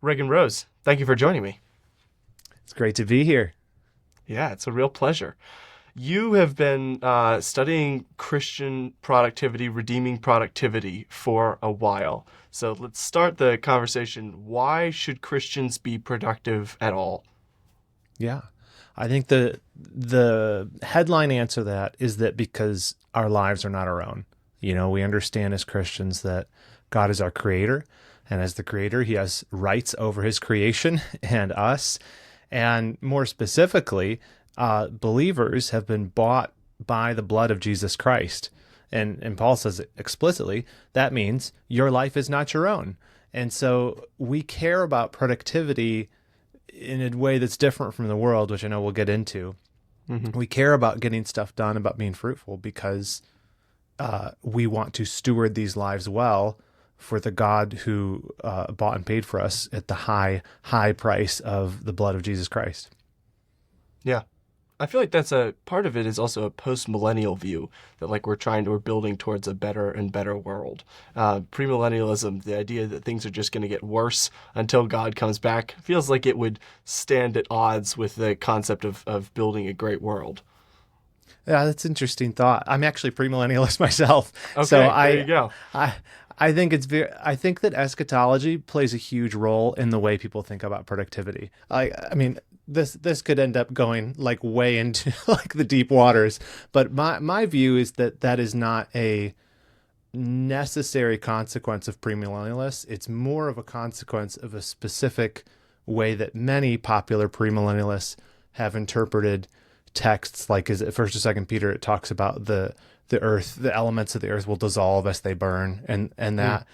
Reagan Rose, thank you for joining me. It's great to be here. Yeah, it's a real pleasure. You have been studying Christian productivity, redeeming productivity for a while. So let's start the conversation. Why should Christians be productive at all? Yeah. I think the headline answer to that is that because our lives are not our own. We understand as Christians that God is our creator, and as the creator, he has rights over his creation and us. And more specifically, believers have been bought by the blood of Jesus Christ. And Paul says explicitly, that means your life is not your own. And so we care about productivity in a way that's different from the world, which I know we'll get into. Hmm. We care about getting stuff done, about being fruitful, because we want to steward these lives well for the God who bought and paid for us at the high price of the blood of Jesus Christ. Yeah. I feel like that's a part of it is also a post-millennial view that we're building towards a better and better world. Premillennialism, the idea that things are just going to get worse until God comes back, feels like it would stand at odds with the concept of building a great world. Yeah, that's an interesting thought. I'm actually premillennialist myself, so Okay, there you go. I, I think I think that eschatology plays a huge role in the way people think about productivity. I mean, this could end up going like way into like the deep waters, but my view is that that is not a necessary consequence of premillennialists. It's more of a consequence of a specific way that many popular premillennialists have interpreted texts, like is it First or Second Peter? It talks about the earth, the elements of the earth will dissolve as they burn, and that,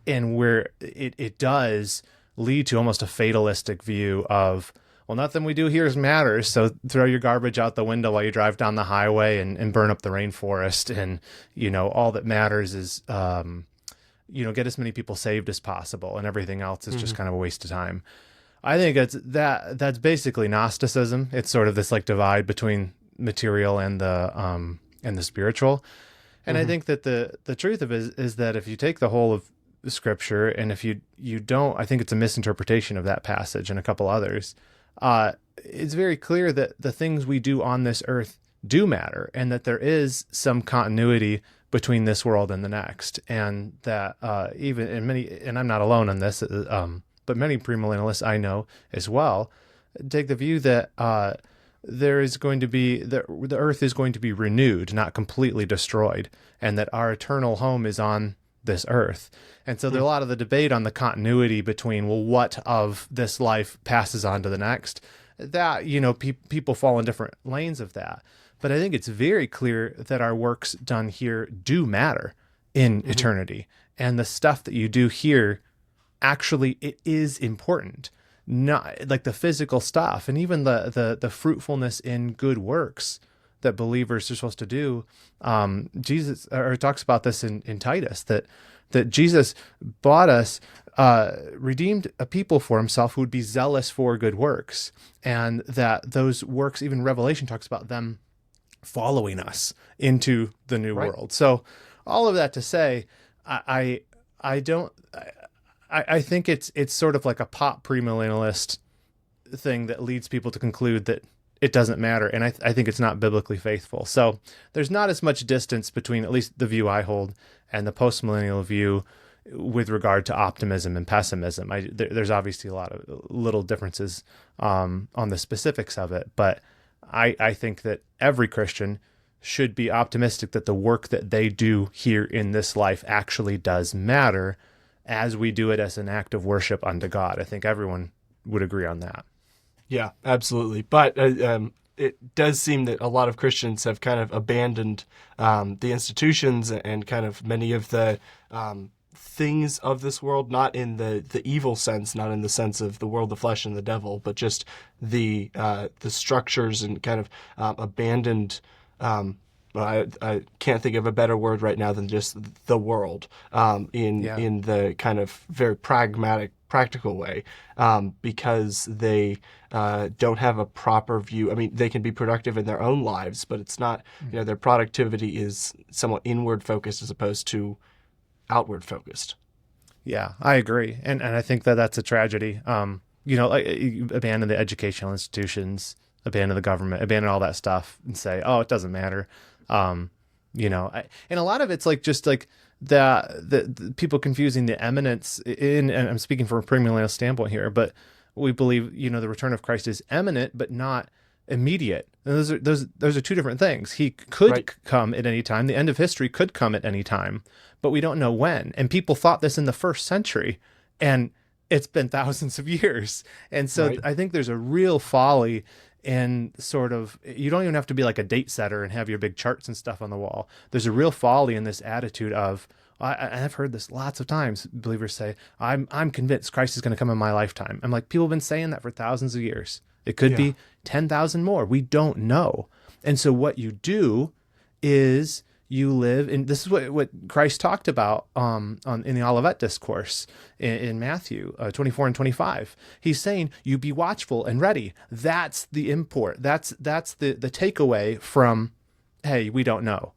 and where it does lead to almost a fatalistic view of, well, nothing we do here matters, so throw your garbage out the window while you drive down the highway and burn up the rainforest, and all that matters is get as many people saved as possible, and everything else is just kind of a waste of time. I think that's basically Gnosticism. It's sort of this like divide between material and the spiritual. And I think that the truth of it is that if you take the whole of Scripture, and if you don't, I think it's a misinterpretation of that passage and a couple others. It's very clear that the things we do on this earth do matter, and that there is some continuity between this world and the next, and that even in many, and I'm not alone on this, but many premillennialists I know as well take the view that there is going to be the earth is going to be renewed, not completely destroyed, and that our eternal home is on this earth. And so there's a lot of the debate on the continuity between, well, what of this life passes on to the next. That people fall in different lanes of that. But I think it's very clear that our works done here do matter in eternity, and the stuff that you do here, actually, it is important. Not like the physical stuff, and even the fruitfulness in good works that believers are supposed to do. Jesus talks about this in Titus, that Jesus bought us, redeemed a people for himself who would be zealous for good works, and that those works, even Revelation talks about them following us into the new world. So all of that to say, I don't. I think it's sort of like a pop premillennialist thing that leads people to conclude that it doesn't matter, and I think it's not biblically faithful. So there's not as much distance between at least the view I hold and the postmillennial view with regard to optimism and pessimism. There's obviously a lot of little differences on the specifics of it, but I think that every Christian should be optimistic that the work that they do here in this life actually does matter, as we do it as an act of worship unto God. I think everyone would agree on that. Yeah, absolutely. But it does seem that a lot of Christians have kind of abandoned the institutions and kind of many of the things of this world, not in the evil sense, not in the sense of the world, the flesh, and the devil, but just the structures, and kind of abandoned. I can't think of a better word right now than just the world, in the kind of very practical way, because they don't have a proper view. I mean, they can be productive in their own lives, but it's not, their productivity is somewhat inward focused as opposed to outward focused. Yeah, I agree, and I think that that's a tragedy. Like you abandon the educational institutions, abandon the government, abandon all that stuff, and say, oh, it doesn't matter. Um, and a lot of it's like just like the people confusing the eminence and I'm speaking from a premillennial standpoint here, but we believe the return of Christ is imminent, but not immediate. And those are two different things. He could Right. come at any time. The end of history could come at any time, but we don't know when. And people thought this in the first century, and it's been thousands of years. And so Right. I think there's a real folly in sort of, you don't even have to be like a date setter and have your big charts and stuff on the wall. There's a real folly in this attitude of, I've heard this lots of times. Believers say, I'm convinced Christ is going to come in my lifetime. I'm like, people have been saying that for thousands of years. It could Yeah. be 10,000 more. We don't know. And so what you do is you live, and this is what Christ talked about in the Olivet Discourse in Matthew 24 and 25. He's saying, you be watchful and ready. That's the import. That's the takeaway from, hey, we don't know.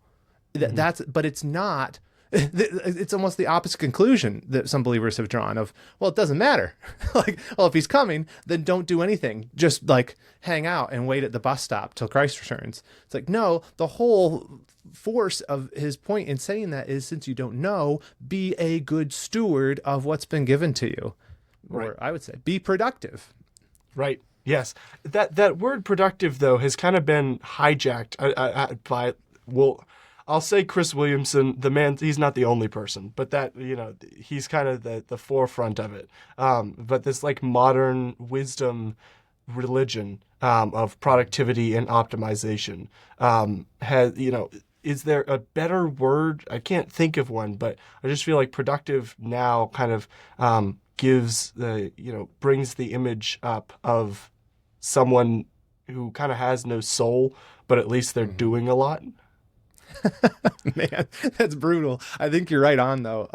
But it's not. It's almost the opposite conclusion that some believers have drawn of, well, it doesn't matter. Like, well, if he's coming, then don't do anything. Just like hang out and wait at the bus stop till Christ returns. It's like, no, the whole force of his point in saying that is, since you don't know, be a good steward of what's been given to you. Right. Or I would say, be productive. Right. Yes. That word productive, though, has kind of been hijacked by, well, I'll say Chris Williamson, the man, he's not the only person, but that, he's kind of the forefront of it. But this like modern wisdom religion of productivity and optimization has, is there a better word? I can't think of one, but I just feel like productive now kind of gives brings the image up of someone who kind of has no soul, but at least they're doing a lot. Man, that's brutal. I think you're right on, though.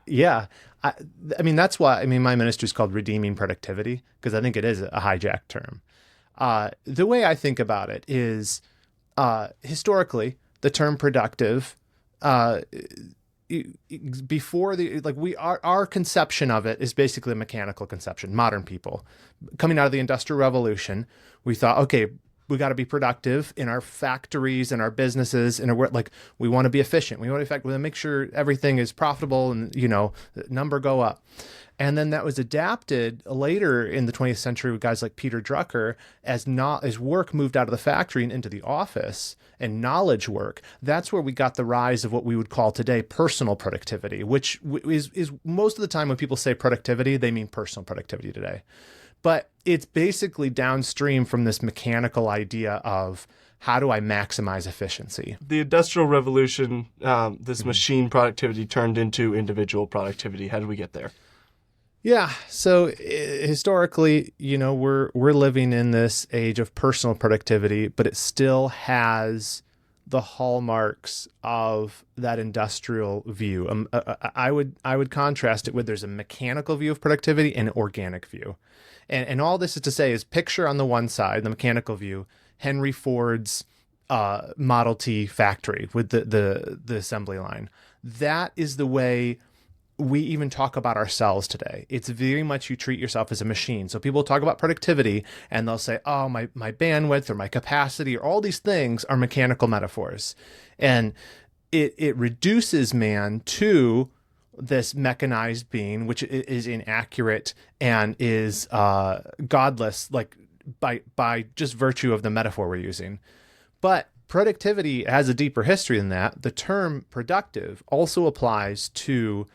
Yeah. I mean, that's why, my ministry is called Redeeming Productivity, because I think it is a hijacked term. The way I think about it is, historically, the term productive, before our conception of it is basically a mechanical conception. Modern people coming out of the Industrial Revolution, we thought, okay, we got to be productive in our factories and our businesses, and we want to be efficient. We want to make sure everything is profitable and the number go up. And then that was adapted later in the 20th century with guys like Peter Drucker as work moved out of the factory and into the office and knowledge work. That's where we got the rise of what we would call today personal productivity, which is most of the time when people say productivity, they mean personal productivity today. But it's basically downstream from this mechanical idea of how do I maximize efficiency? The Industrial Revolution, this machine productivity turned into individual productivity. How did we get there? Yeah. So historically, we're living in this age of personal productivity, but it still has the hallmarks of that industrial view. I would contrast it with, there's a mechanical view of productivity and an organic view. And all this is to say is, picture on the one side, the mechanical view, Henry Ford's Model T factory with the assembly line. That is the way we even talk about ourselves today. It's very much, you treat yourself as a machine. So people talk about productivity and they'll say, oh, my bandwidth or my capacity or all these things are mechanical metaphors. And it reduces man to this mechanized being, which is inaccurate and is godless, like by just virtue of the metaphor we're using. But productivity has a deeper history than that. The term productive also applies to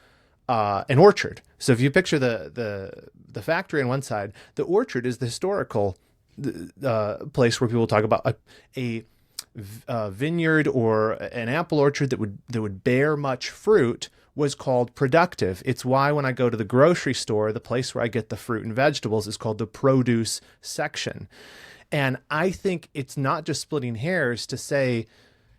an orchard. So if you picture the factory on one side, the orchard is the historical place where people talk about a vineyard or an apple orchard that would bear much fruit was called productive. It's why when I go to the grocery store, the place where I get the fruit and vegetables is called the produce section. And I think it's not just splitting hairs to say,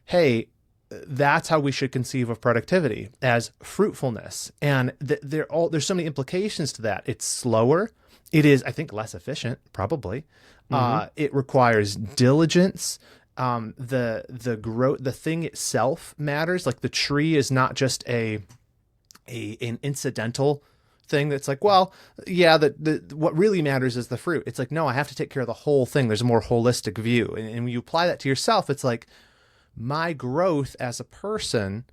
hey, that's how we should conceive of productivity, as fruitfulness. And there's so many implications to that. It's slower. It is, I think, less efficient, probably. It requires diligence. The growth, the thing itself matters. Like the tree is not just an incidental thing that's like, well, yeah, what really matters is the fruit. It's like, no, I have to take care of the whole thing. There's a more holistic view. And when you apply that to yourself, it's like, my growth as a person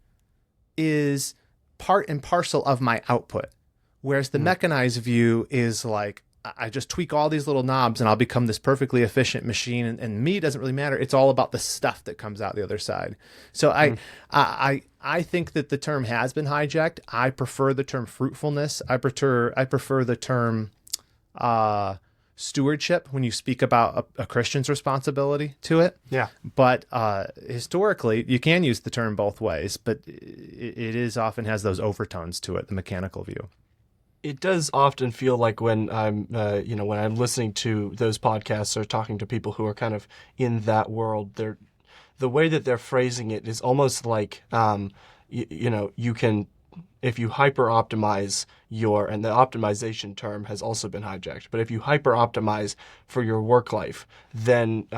is part and parcel of my output. Whereas the mechanized view is like, I just tweak all these little knobs and I'll become this perfectly efficient machine. And me doesn't really matter. It's all about the stuff that comes out the other side. So I think that the term has been hijacked. I prefer the term fruitfulness. I prefer the term stewardship when you speak about a Christian's responsibility to it. Yeah. But historically, you can use the term both ways, but it is often has those overtones to it, the mechanical view. It does often feel like when I'm, when I'm listening to those podcasts or talking to people who are kind of in that world, the way that they're phrasing it is almost like, you can, if you hyper optimize and the optimization term has also been hijacked, but if you hyper optimize for your work life, then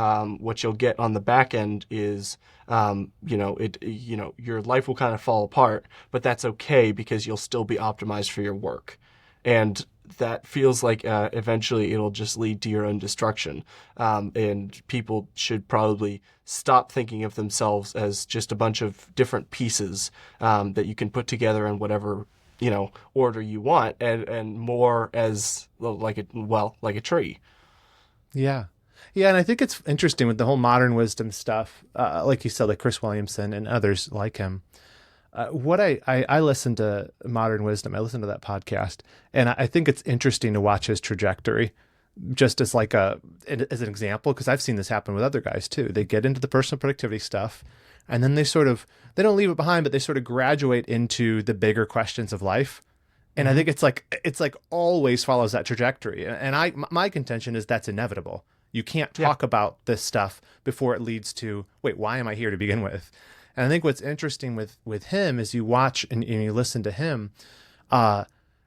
what you'll get on the back end is, your life will kind of fall apart, but that's okay because you'll still be optimized for your work. And that feels like eventually it'll just lead to your own destruction. And people should probably stop thinking of themselves as just a bunch of different pieces that you can put together in whatever order you want, and more as like a tree. Yeah. Yeah, and I think it's interesting with the whole modern wisdom stuff, like you said, like Chris Williamson and others like him. What I listen to Modern Wisdom, I listen to that podcast, and I think it's interesting to watch his trajectory, just as like as an example, because I've seen this happen with other guys too. They get into the personal productivity stuff, and then they don't leave it behind, but they sort of graduate into the bigger questions of life. And I think it's like always follows that trajectory. And my contention is that's inevitable. You can't talk about this stuff before it leads to, wait, why am I here to begin with? And I think what's interesting with him is you watch and you listen to him,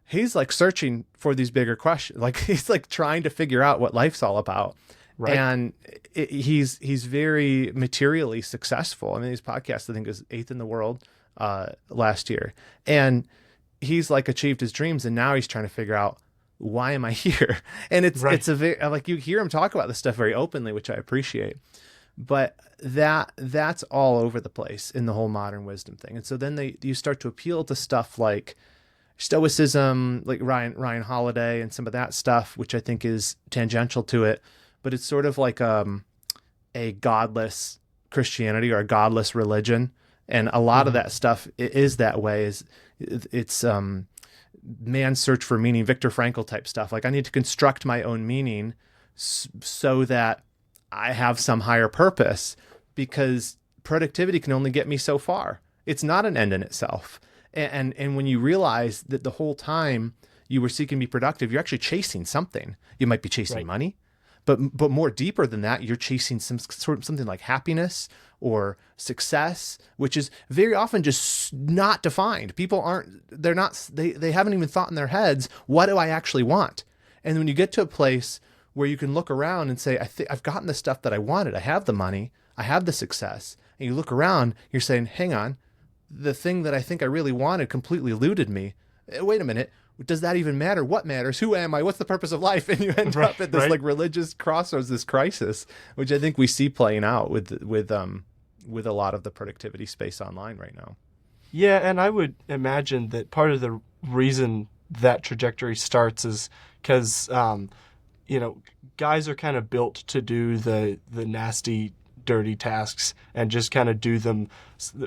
he's like searching for these bigger questions. Like he's like trying to figure out what life's all about. Right. And he's very materially successful. I mean, his podcast, I think, is 8th in the world last year. And he's like achieved his dreams, and now he's trying to figure out, why am I here? And it's a very, like, you hear him talk about this stuff very openly, which I appreciate. But that's all over the place in the whole modern wisdom thing. And so then you start to appeal to stuff like Stoicism, like Ryan Holiday and some of that stuff, which I think is tangential to it. But it's sort of like a godless Christianity or a godless religion. And a lot of that stuff is that way. It's man's search for meaning, Viktor Frankl type stuff. Like, I need to construct my own meaning so that I have some higher purpose, because productivity can only get me so far. It's not an end in itself. And when you realize that the whole time you were seeking to be productive, you're actually chasing something. You might be chasing money, but more deeper than that, you're chasing something like happiness or success, which is very often just not defined. People they haven't even thought in their heads, what do I actually want? And when you get to a place where you can look around and say, I've gotten the stuff that I wanted. I have the money. I have the success. And you look around, you're saying, hang on, the thing that I think I really wanted completely eluded me. Wait a minute. Does that even matter? What matters? Who am I? What's the purpose of life? And you end up at this like religious crossroads, this crisis, which I think we see playing out with a lot of the productivity space online right now. Yeah, and I would imagine that part of the reason that trajectory starts is because guys are kind of built to do the nasty, dirty tasks and just kind of do them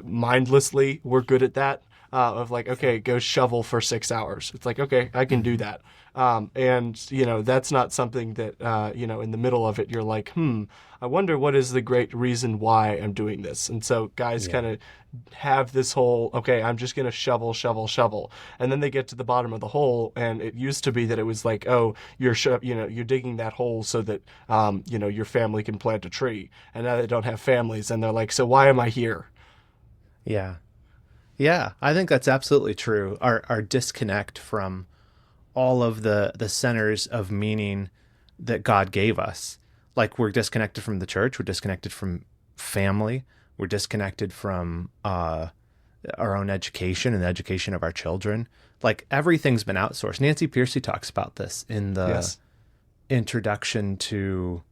mindlessly. We're good at that. Of like, okay, go shovel for 6 hours. It's like, okay, I can do that. And that's not something that, in the middle of it, you're like, I wonder what is the great reason why I'm doing this. And so guys kind of have this whole, okay, I'm just going to shovel. And then they get to the bottom of the hole. And it used to be that it was like, oh, you're digging that hole so that, your family can plant a tree. And now they don't have families. And they're like, so why am I here? Yeah. Yeah, I think that's absolutely true. Our disconnect from all of the centers of meaning that God gave us. Like, we're disconnected from the church. We're disconnected from family. We're disconnected from our own education and the education of our children. like everything's been outsourced. Nancy Pearcey talks about this in the Yes. introduction to,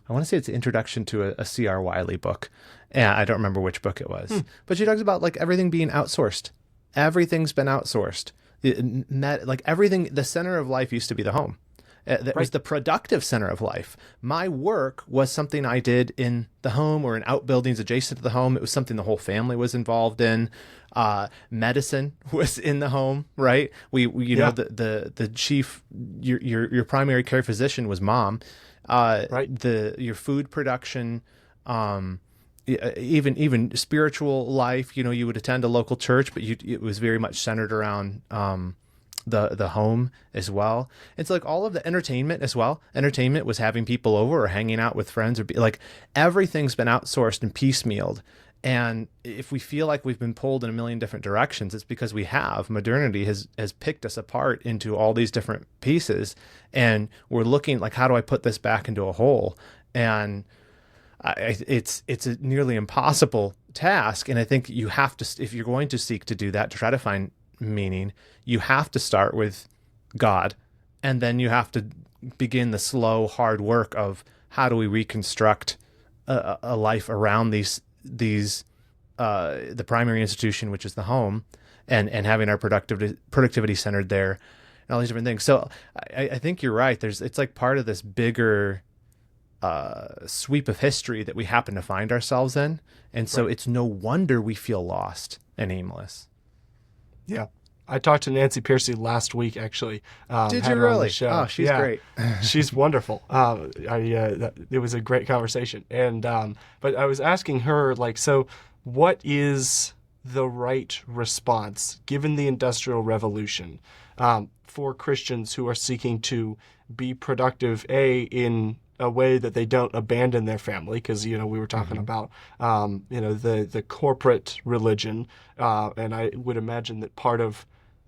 I want to say it's the introduction to a C.R. Wiley book. And I don't remember which book it was, but she talks about like everything being outsourced. Everything's been outsourced. Like everything, the center of life used to be the home. That was the productive center of life. My work was something I did in the home or in outbuildings adjacent to the home. It was something the whole family was involved in. Medicine was in the home, right? We you know, the chief, your primary care physician was mom. Right. Your food production, even spiritual life, you know, you would attend a local church, but it was very much centered around, the home as well. It's like all of the entertainment as well. Entertainment was having people over or hanging out with friends, or like everything's been outsourced and piecemealed. And if we feel like we've been pulled in a million different directions, it's because we have. Modernity has picked us apart into all these different pieces, and we're looking like, how do I put this back into a whole? And it's a nearly impossible task. And I think you have to, if you're going to seek to do that, to try to find meaning, you have to start with God, and then you have to begin the slow, hard work of how do we reconstruct a life around the primary institution, which is the home, and having our productivity centered there, and all these different things. So I think you're right. It's like part of this bigger sweep of history that we happen to find ourselves in, and so it's no wonder we feel lost and aimless. Yeah. I talked to Nancy Pearcey last week, actually. Did had you her on the really? show. Oh, she's great. She's wonderful. It was a great conversation. And but I was asking her, like, so what is the right response, given the Industrial Revolution, for Christians who are seeking to be productive, in a way that they don't abandon their family, because we were talking about the corporate religion, and I would imagine that part of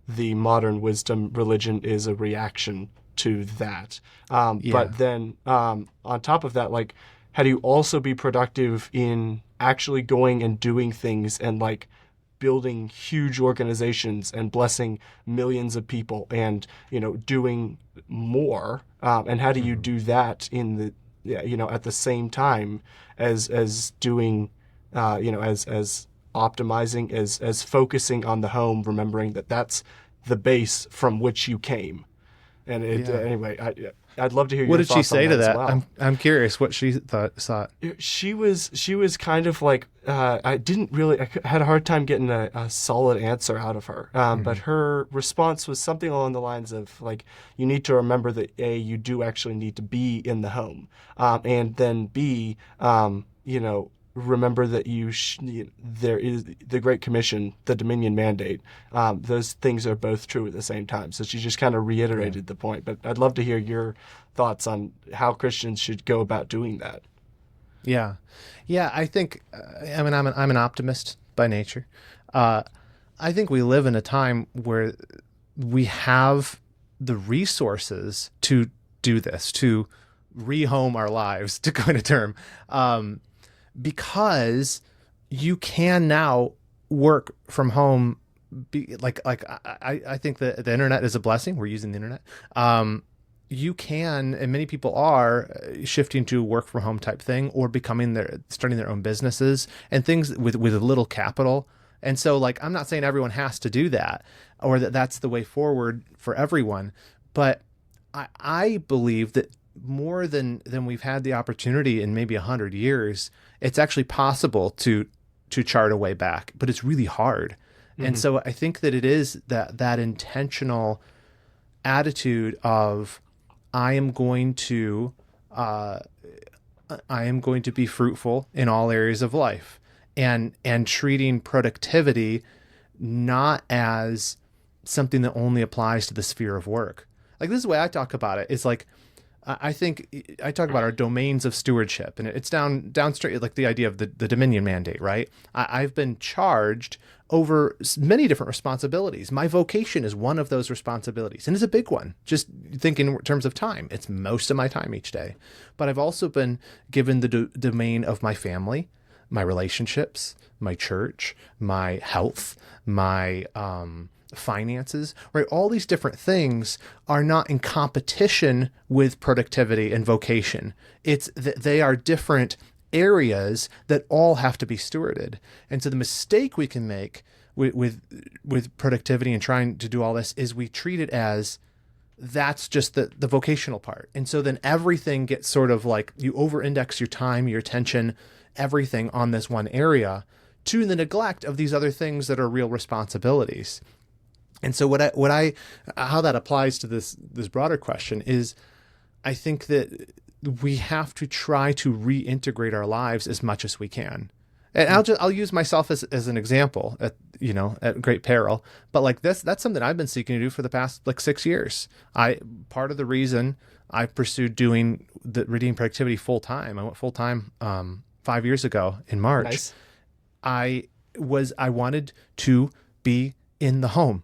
the modern wisdom religion is a reaction to that. But then on top of that, like, how do you also be productive in actually going and doing things and like building huge organizations and blessing millions of people and doing more, and how do you do that in the at the same time as doing as optimizing, as focusing on the home, remembering that that's the base from which you came. And anyway, I'd love to hear what your did she thoughts say on to that as that? well. I'm curious what she thought. She was kind of like, I had a hard time getting a solid answer out of her. But her response was something along the lines of like, you need to remember that you do actually need to be in the home, and then B, remember that there is the Great Commission, the Dominion Mandate. Those things are both true at the same time. So she just kind of reiterated the point. But I'd love to hear your thoughts on how Christians should go about doing that. Yeah. I think, I'm an optimist by nature. I think we live in a time where we have the resources to do this, to rehome our lives, to coin a term, because you can now work from home. I think that the internet is a blessing. We're using the internet. You can, and many people are shifting to work from home type thing, or starting their own businesses and things with a little capital. And so, like, I'm not saying everyone has to do that, or that that's the way forward for everyone, but I believe that more than we've had the opportunity in maybe 100 years, it's actually possible to chart a way back, but it's really hard. And so I think that it is that intentional attitude of, I am going to be fruitful in all areas of life, and treating productivity not as something that only applies to the sphere of work. Like, this is the way I talk about it. It's like, I think I talk about our domains of stewardship, and it's down straight, like the idea of the Dominion Mandate, right? I've been charged over many different responsibilities. My vocation is one of those responsibilities, and it's a big one. Just think in terms of time. It's most of my time each day. But I've also been given the domain of my family, my relationships, my church, my health, my finances, right? All these different things are not in competition with productivity and vocation. It's that they are different areas that all have to be stewarded. And so the mistake we can make with productivity and trying to do all this is we treat it as that's just the vocational part. And so then everything gets sort of like you over-index your time, your attention, everything on this one area to the neglect of these other things that are real responsibilities. And so how that applies to this broader question is I think that we have to try to reintegrate our lives as much as we can. And I'll use myself as an example at great peril, but like that's something I've been seeking to do for the past like 6 years. Part of the reason I pursued doing the Redeemed Productivity full time, I went full time 5 years ago in March. Nice. I wanted to be in the home.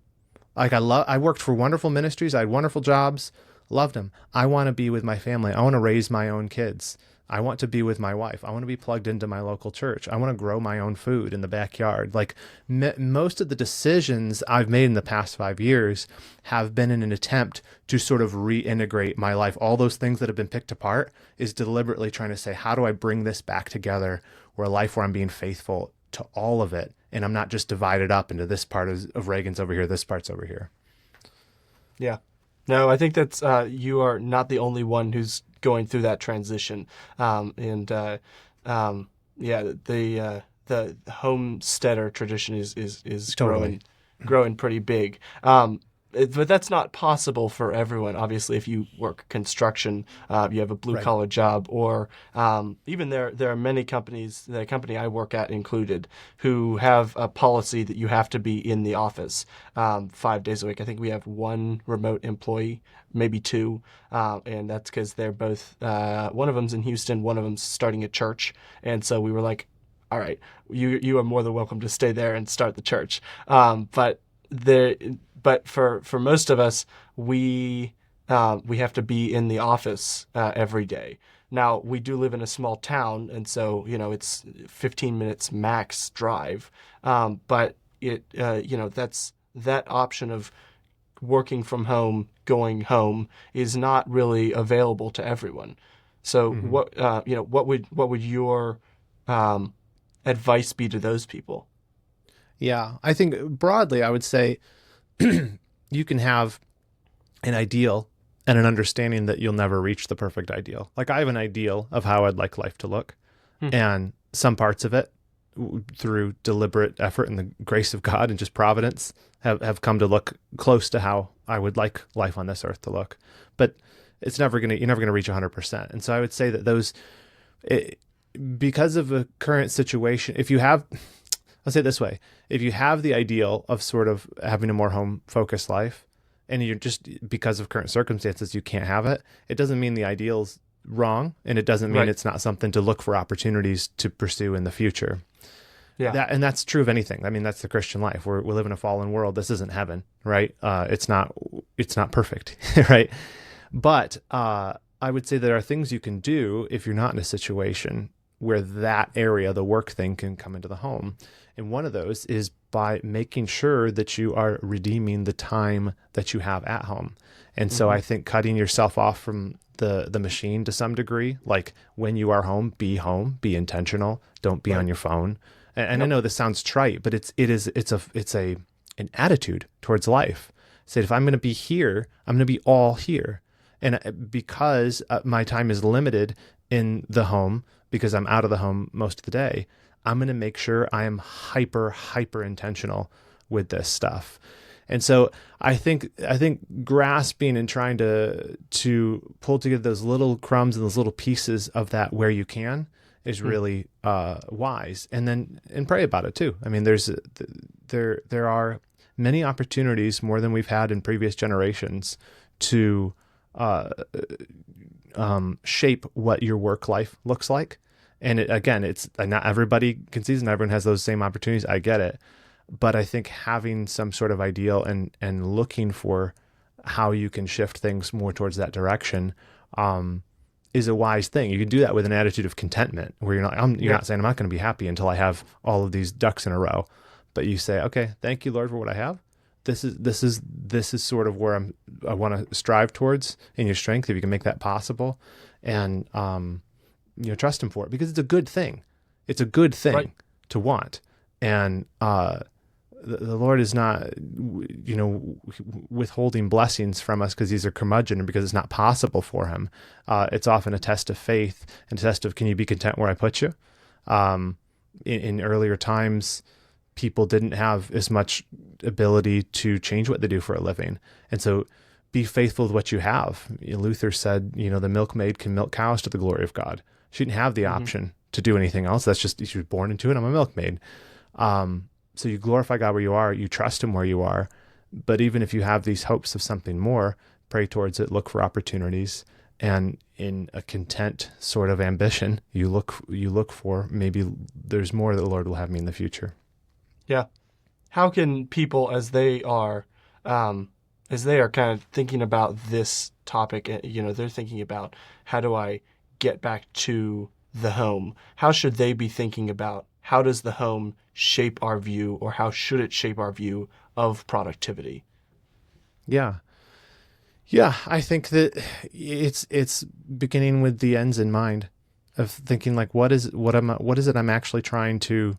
Like I worked for wonderful ministries. I had wonderful jobs, loved them. I want to be with my family. I want to raise my own kids. I want to be with my wife. I want to be plugged into my local church. I want to grow my own food in the backyard. Like most of the decisions I've made in the past 5 years have been in an attempt to sort of reintegrate my life. All those things that have been picked apart is deliberately trying to say, how do I bring this back together where a life where I'm being faithful to all of it, and I'm not just divided up into this part of Reagan's over here, this part's over here. Yeah. No, I think that's you are not the only one who's going through that transition. The homesteader tradition is Totally. growing pretty big. But that's not possible for everyone. Obviously, if you work construction, you have a blue-collar job, or even there are many companies, the company I work at included, who have a policy that you have to be in the office 5 days a week. I think we have one remote employee, maybe two, and that's because they're both, one of them's in Houston, one of them's starting a church, and so we were like, all right, you are more than welcome to stay there and start the church. But for most of us, we have to be in the office every day. Now, we do live in a small town, and so it's 15 minutes max drive. But that's that option of working from home, going home is not really available to everyone. So what would your advice be to those people? Yeah, I think broadly, I would say you can have an ideal and an understanding that you'll never reach the perfect ideal. Like I have an ideal of how I'd like life to look, and some parts of it through deliberate effort and the grace of God and just providence have come to look close to how I would like life on this earth to look. But you're never going to reach 100%. And so I would say that because of a current situation, I'll say it this way. If you have the ideal of sort of having a more home-focused life, and you're just, because of current circumstances, you can't have it, it doesn't mean the ideal's wrong, and it doesn't mean it's not something to look for opportunities to pursue in the future. Yeah. And that's true of anything. I mean, that's the Christian life. We live in a fallen world. This isn't heaven, right? It's not perfect, right? But I would say there are things you can do if you're not in a situation where that area, the work thing, can come into the home. And one of those is by making sure that you are redeeming the time that you have at home. And so I think cutting yourself off from the machine to some degree, like when you are home, be intentional, don't be on your phone. And I know this sounds trite, but it's an attitude towards life. Say, if I'm going to be here, I'm going to be all here. And because my time is limited in the home, because I'm out of the home most of the day, I'm going to make sure I am hyper intentional with this stuff. And so I think grasping and trying to pull together those little crumbs and those little pieces of that where you can is really wise. And pray about it too. I mean, there are many opportunities, more than we've had in previous generations, to shape what your work life looks like. And it's not everybody can see, and everyone has those same opportunities. I get it. But I think having some sort of ideal and looking for how you can shift things more towards that direction is a wise thing. You can do that with an attitude of contentment, where you're not saying, I'm not going to be happy until I have all of these ducks in a row. But you say, okay, thank you, Lord, for what I have. this is sort of where I want to strive towards in your strength, if you can make that possible, and trust him for it, because it's a good thing. It's a good thing Right. to want, and the Lord is not, withholding blessings from us because these are curmudgeon or because it's not possible for him. It's often a test of faith and a test of, can you be content where I put you? In earlier times, people didn't have as much ability to change what they do for a living. And so be faithful with what you have. Luther said, the milkmaid can milk cows to the glory of God. She didn't have the option to do anything else. That's just, she was born into it. I'm a milkmaid. So you glorify God where you are, you trust him where you are. But even if you have these hopes of something more, pray towards it, look for opportunities, and in a content sort of ambition, you look for, maybe there's more that the Lord will have me in the future. Yeah. How can people, as they are kind of thinking about this topic, they're thinking about, how do I get back to the home? How should they be thinking about, how does the home shape our view, or how should it shape our view of productivity? Yeah. I think that it's beginning with the ends in mind, of thinking like, what is it I'm actually trying to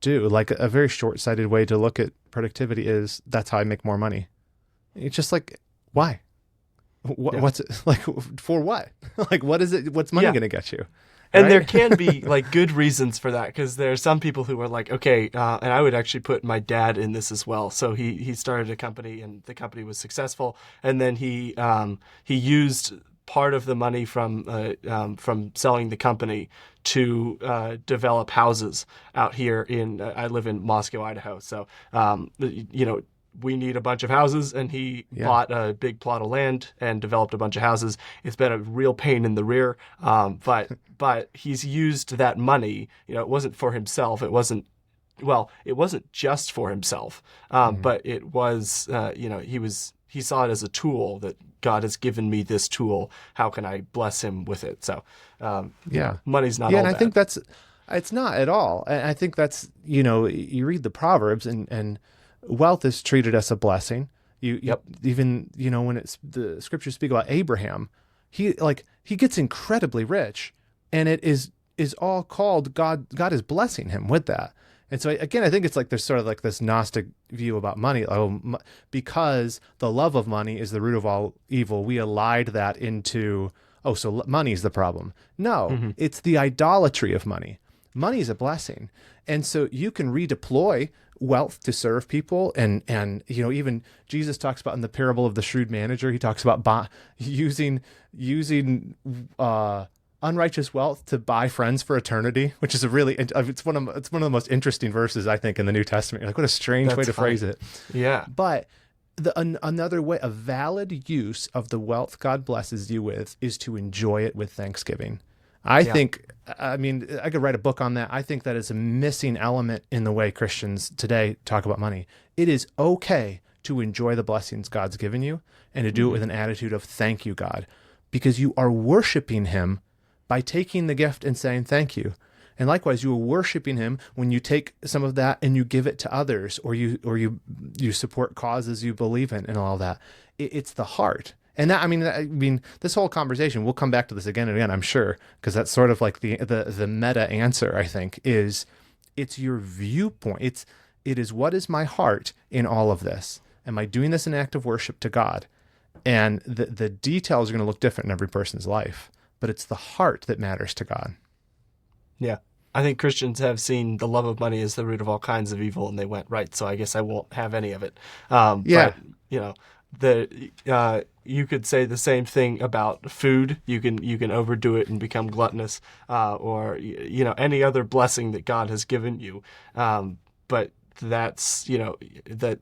do? Like, a very short-sighted way to look at productivity is, that's how I make more money. It's just like, why? What's it like, for what? Like, what is it? What's money going to get you? And right? there can be like good reasons for that, because there are some people who are like, okay, and I would actually put my dad in this as well. So he started a company, and the company was successful, and then he used part of the money from selling the company to develop houses out here in. I live in Moscow, Idaho, so we need a bunch of houses, and he bought a big plot of land and developed a bunch of houses. It's been a real pain in the rear, but he's used that money. It wasn't for himself. It wasn't just for himself, but it was. He saw it as a tool, that God has given me this tool. How can I bless him with it? So, money's not all and I bad. think it's not at all. And I think that's, you read the Proverbs, and wealth is treated as a blessing. Even, when it's, the scriptures speak about Abraham, he gets incredibly rich, and it is all called God is blessing him with that. And so again, I think it's like, there's sort of like this Gnostic view about money. Because the love of money is the root of all evil, we allied that into, so money is the problem. No, it's the idolatry of money. Money is a blessing. And so you can redeploy wealth to serve people. And even Jesus talks about, in the parable of the shrewd manager, he talks about using unrighteous wealth to buy friends for eternity, which is it's one of the most interesting verses, I think, in the New Testament. Like, what a strange way to phrase it. Yeah. But another way, a valid use of the wealth God blesses you with, is to enjoy it with thanksgiving. I think, I could write a book on that. I think that is a missing element in the way Christians today talk about money. It is okay to enjoy the blessings God's given you, and to do it with an attitude of, thank you, God, because you are worshiping him by taking the gift and saying thank you. And likewise, you are worshiping him when you take some of that and you give it to others, or you support causes you believe in, and all that. It's the heart. And that, this whole conversation, we'll come back to this again and again, I'm sure, because that's sort of like the meta answer, I think, is, it's your viewpoint. It is, what is my heart in all of this? Am I doing this in act of worship to God? And the details are going to look different in every person's life, but it's the heart that matters to God. Yeah. I think Christians have seen the love of money as the root of all kinds of evil, and they went, right, so I guess I won't have any of it. But, you could say the same thing about food. You can overdo it and become gluttonous, or any other blessing that God has given you. But that's that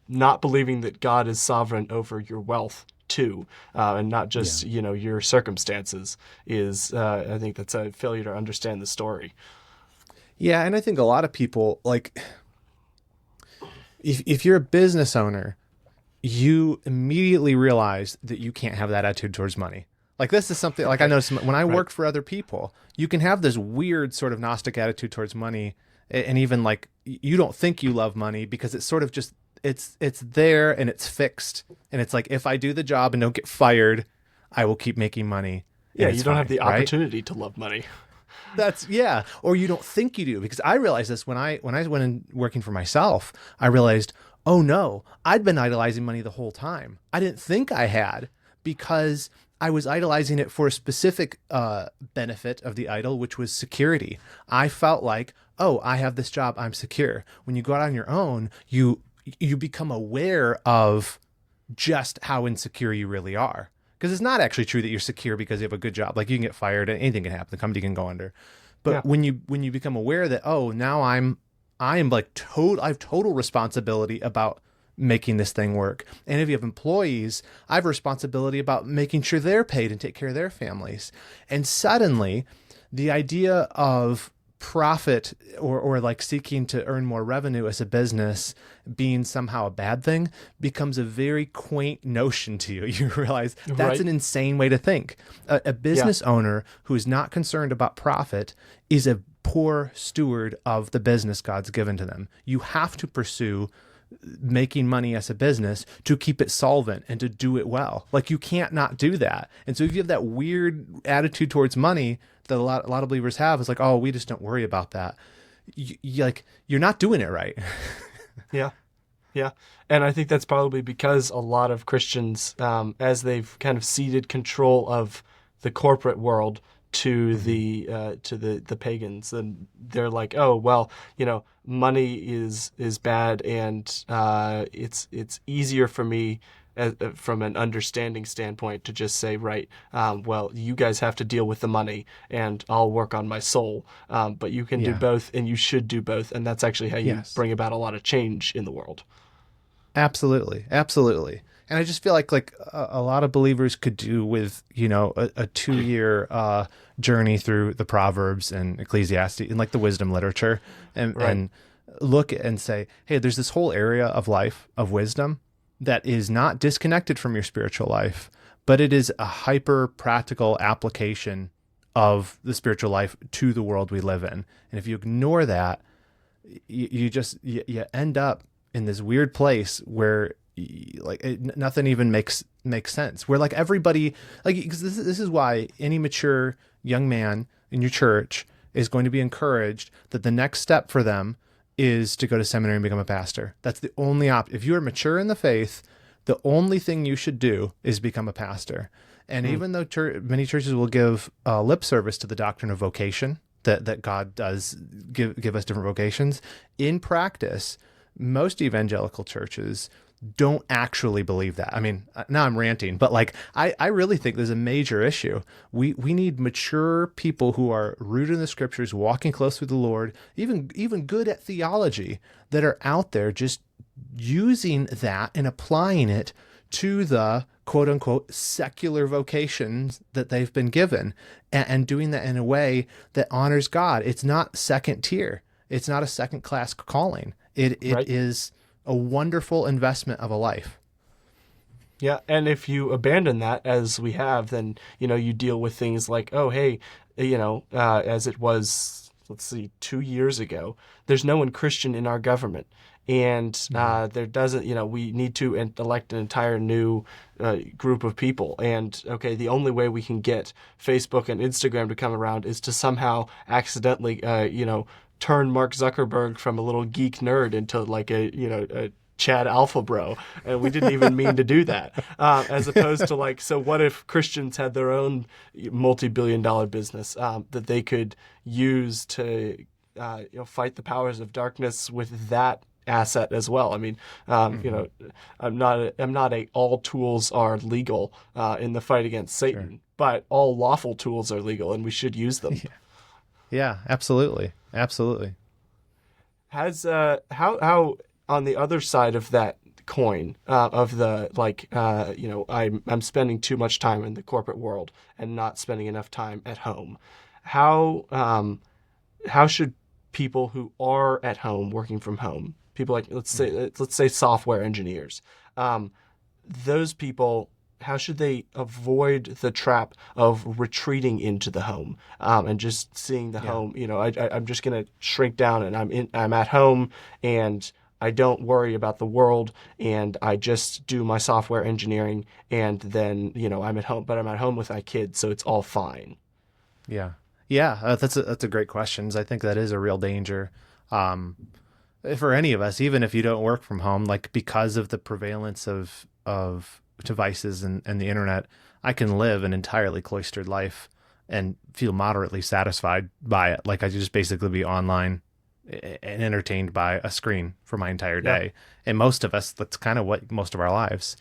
not believing that God is sovereign over your wealth too, and not just your circumstances is. I think that's a failure to understand the story. Yeah, and I think a lot of people, like, if you're a business owner, you immediately realize that you can't have that attitude towards money. Like, this is something, like, I noticed when I worked for other people, you can have this weird sort of Gnostic attitude towards money, and even like, you don't think you love money because it's sort of just it's there and it's fixed, and it's like, if I do the job and don't get fired, I will keep making money, Yeah, and you it's don't have fine, the right? opportunity to love money. That's yeah. Or you don't think you do, because I realized this when I went in working for myself. I realized, oh no, I'd been idolizing money the whole time. I didn't think I had, because I was idolizing it for a specific benefit of the idol, which was security. I felt like, oh, I have this job, I'm secure. When you go out on your own, you become aware of just how insecure you really are. Because it's not actually true that you're secure because you have a good job. Like, you can get fired, anything can happen. The company can go under. Yeah. But when you become aware that, oh, now I am like I have total responsibility about making this thing work. And if you have employees, I have a responsibility about making sure they're paid and take care of their families. And suddenly, the idea of profit, or like seeking to earn more revenue as a business being somehow a bad thing, becomes a very quaint notion to you. You realize that's Right. an insane way to think. A Yeah. business owner who is not concerned about profit is a poor steward of the business God's given to them. You have to pursue making money as a business to keep it solvent and to do it well. Like, you can't not do that. And so if you have that weird attitude towards money that a lot of believers have, is like, oh, we just don't worry about that. You're not doing it right. Yeah. Yeah. And I think that's probably because a lot of Christians, as they've kind of ceded control of the corporate world to the pagans, and they're like, oh well, money is bad, and it's easier for me, from an understanding standpoint, to just say, right, well, you guys have to deal with the money and I'll work on my soul. But you can do Yeah. both, and you should do both, and that's actually how you Yes. bring about a lot of change in the world. Absolutely, absolutely. And I just feel like a lot of believers could do with, a 2 year journey through the Proverbs and Ecclesiastes and like the wisdom literature, and Right. look and say, hey, there's this whole area of life of wisdom that is not disconnected from your spiritual life, but it is a hyper practical application of the spiritual life to the world we live in. And if you ignore that, you end up in this weird place where nothing even makes sense, where like everybody, like, because this is why any mature young man in your church is going to be encouraged that the next step for them is to go to seminary and become a pastor. That's the only option. If you are mature in the faith, the only thing you should do is become a pastor. And even though many churches will give lip service to the doctrine of vocation, that God does give us different vocations, in practice, most evangelical churches don't actually believe that. I mean, now I'm ranting, but like, I really think there's a major issue. We need mature people who are rooted in the scriptures, walking close with the Lord, even good at theology, that are out there just using that and applying it to the quote unquote secular vocations that they've been given, and doing that in a way that honors God. It's not second tier. It's not a second class calling. It Right. is a wonderful investment of a life. Yeah, and if you abandon that, as we have, then you deal with things like, oh hey, as it was, let's see, 2 years ago, there's no one Christian in our government, and there doesn't, we need to elect an entire new group of people, and okay, the only way we can get Facebook and Instagram to come around is to somehow accidentally, turn Mark Zuckerberg from a little geek nerd into like a Chad Alpha Bro, and we didn't even mean to do that. As opposed to like, so what if Christians had their own multi-billion-dollar business that they could use to fight the powers of darkness with that asset as well? I mean, I'm not a all tools are legal in the fight against Satan, but all lawful tools are legal, and we should use them. Yeah, absolutely. Absolutely. Has how on the other side of that coin, of the like, I'm spending too much time in the corporate world and not spending enough time at home. How should people who are at home working from home, people like let's say software engineers, those people, how should they avoid the trap of retreating into the home, and just seeing the home? I'm just gonna shrink down, and I'm at home, and I don't worry about the world, and I just do my software engineering, and then, I'm at home, but I'm at home with my kids, so it's all fine. Yeah. Yeah, that's a great question. I think that is a real danger. Um, for any of us, even if you don't work from home, like because of the prevalence of devices and the internet, I can live an entirely cloistered life and feel moderately satisfied by it. Like I just basically be online and entertained by a screen for my entire Yeah. day. And most of us, that's kind of what most of our lives.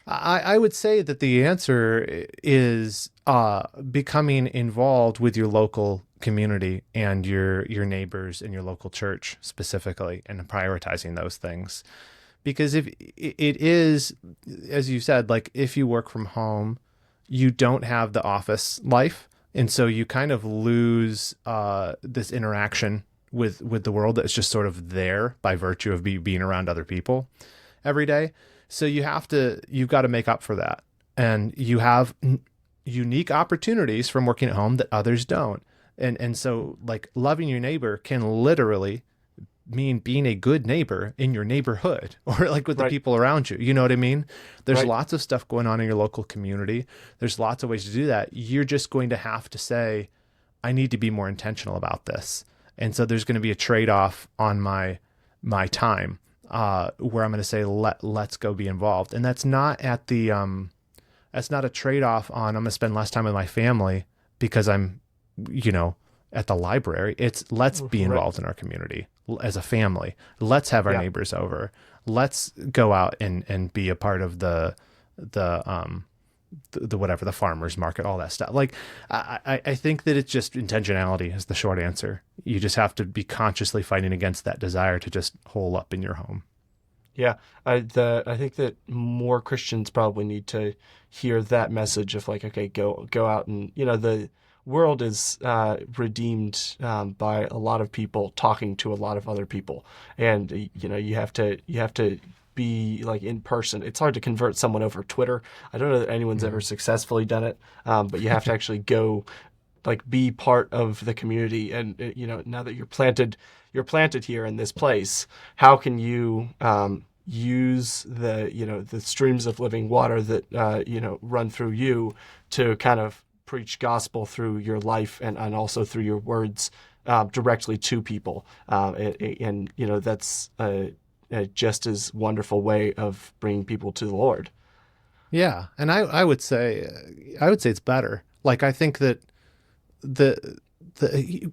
I would say that the answer is becoming involved with your local community and your neighbors and your local church specifically, and prioritizing those things. Because if it is, as you said, like if you work from home, you don't have the office life, and so you kind of lose this interaction with the world that's just sort of there by virtue of being around other people every day. So you've got to make up for that. And you have unique opportunities from working at home that others don't. And so like loving your neighbor can literally mean being a good neighbor in your neighborhood or like with the Right. people around you. You know what I mean? There's Right. lots of stuff going on in your local community. There's lots of ways to do that. You're just going to have to say, I need to be more intentional about this. And so there's going to be a trade-off on my time where I'm going to say let's go be involved, and that's not at the that's not a trade-off on I'm going to spend less time with my family because I'm you know at the library. It's let's be Right. involved in our community as a family. Let's have our Yeah. neighbors over. Let's go out and be a part of the whatever, the farmers market, all that stuff. Like I think that it's just intentionality is the short answer. You just have to be consciously fighting against that desire to just hole up in your home. Yeah, I think that more Christians probably need to hear that message of like, okay, go out, and the world is redeemed by a lot of people talking to a lot of other people, and you have to be like in person. It's hard to convert someone over Twitter. I don't know that anyone's ever Mhm. successfully done it, but you have to actually go like be part of the community, and now that you're planted here in this place, how can you use the streams of living water that run through you to kind of preach gospel through your life, and also through your words directly to people, and that's a just as wonderful way of bringing people to the Lord. Yeah, and I would say it's better. Like I think that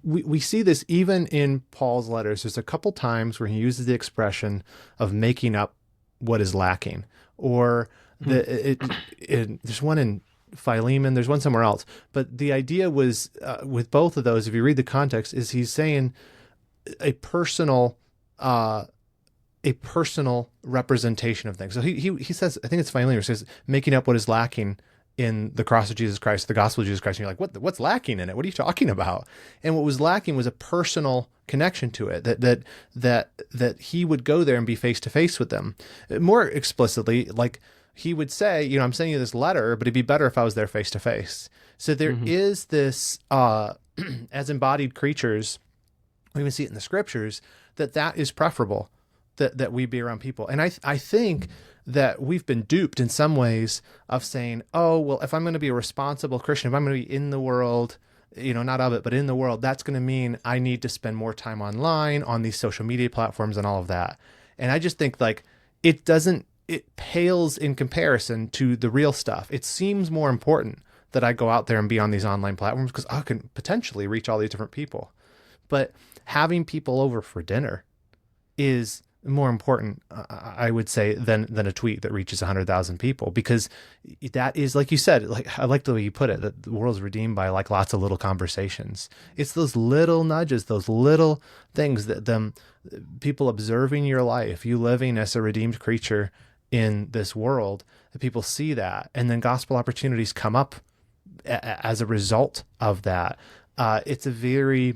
we see this even in Paul's letters. There's a couple times where he uses the expression of making up what is lacking, or Hmm. there's one in Philemon, there's one somewhere else. But the idea was with both of those, if you read the context, is he's saying a personal uh, a personal representation of things. So he says, I think it's Philemon, where he says making up what is lacking in the cross of Jesus Christ, the gospel of Jesus Christ. And you're like, what's lacking in it? What are you talking about? And what was lacking was a personal connection to it, that he would go there and be face to face with them. More explicitly, like he would say, I'm sending you this letter, but it'd be better if I was there face to face. So there Hmm. is this, as embodied creatures, we even see it in the scriptures, that is preferable, that we be around people. And I think that we've been duped in some ways of saying, oh, well, if I'm going to be a responsible Christian, if I'm going to be in the world, not of it, but in the world, that's going to mean I need to spend more time online on these social media platforms and all of that. And I just think like it pales in comparison to the real stuff. It seems more important that I go out there and be on these online platforms because I can potentially reach all these different people. But having people over for dinner is more important, I would say, than a tweet that reaches 100,000 people, because that is, like you said, like I like the way you put it, that the world's redeemed by like lots of little conversations. It's those little nudges, those little things that them people observing your life, you living as a redeemed creature in this world, that people see that, and then gospel opportunities come up as a result of that. It's a very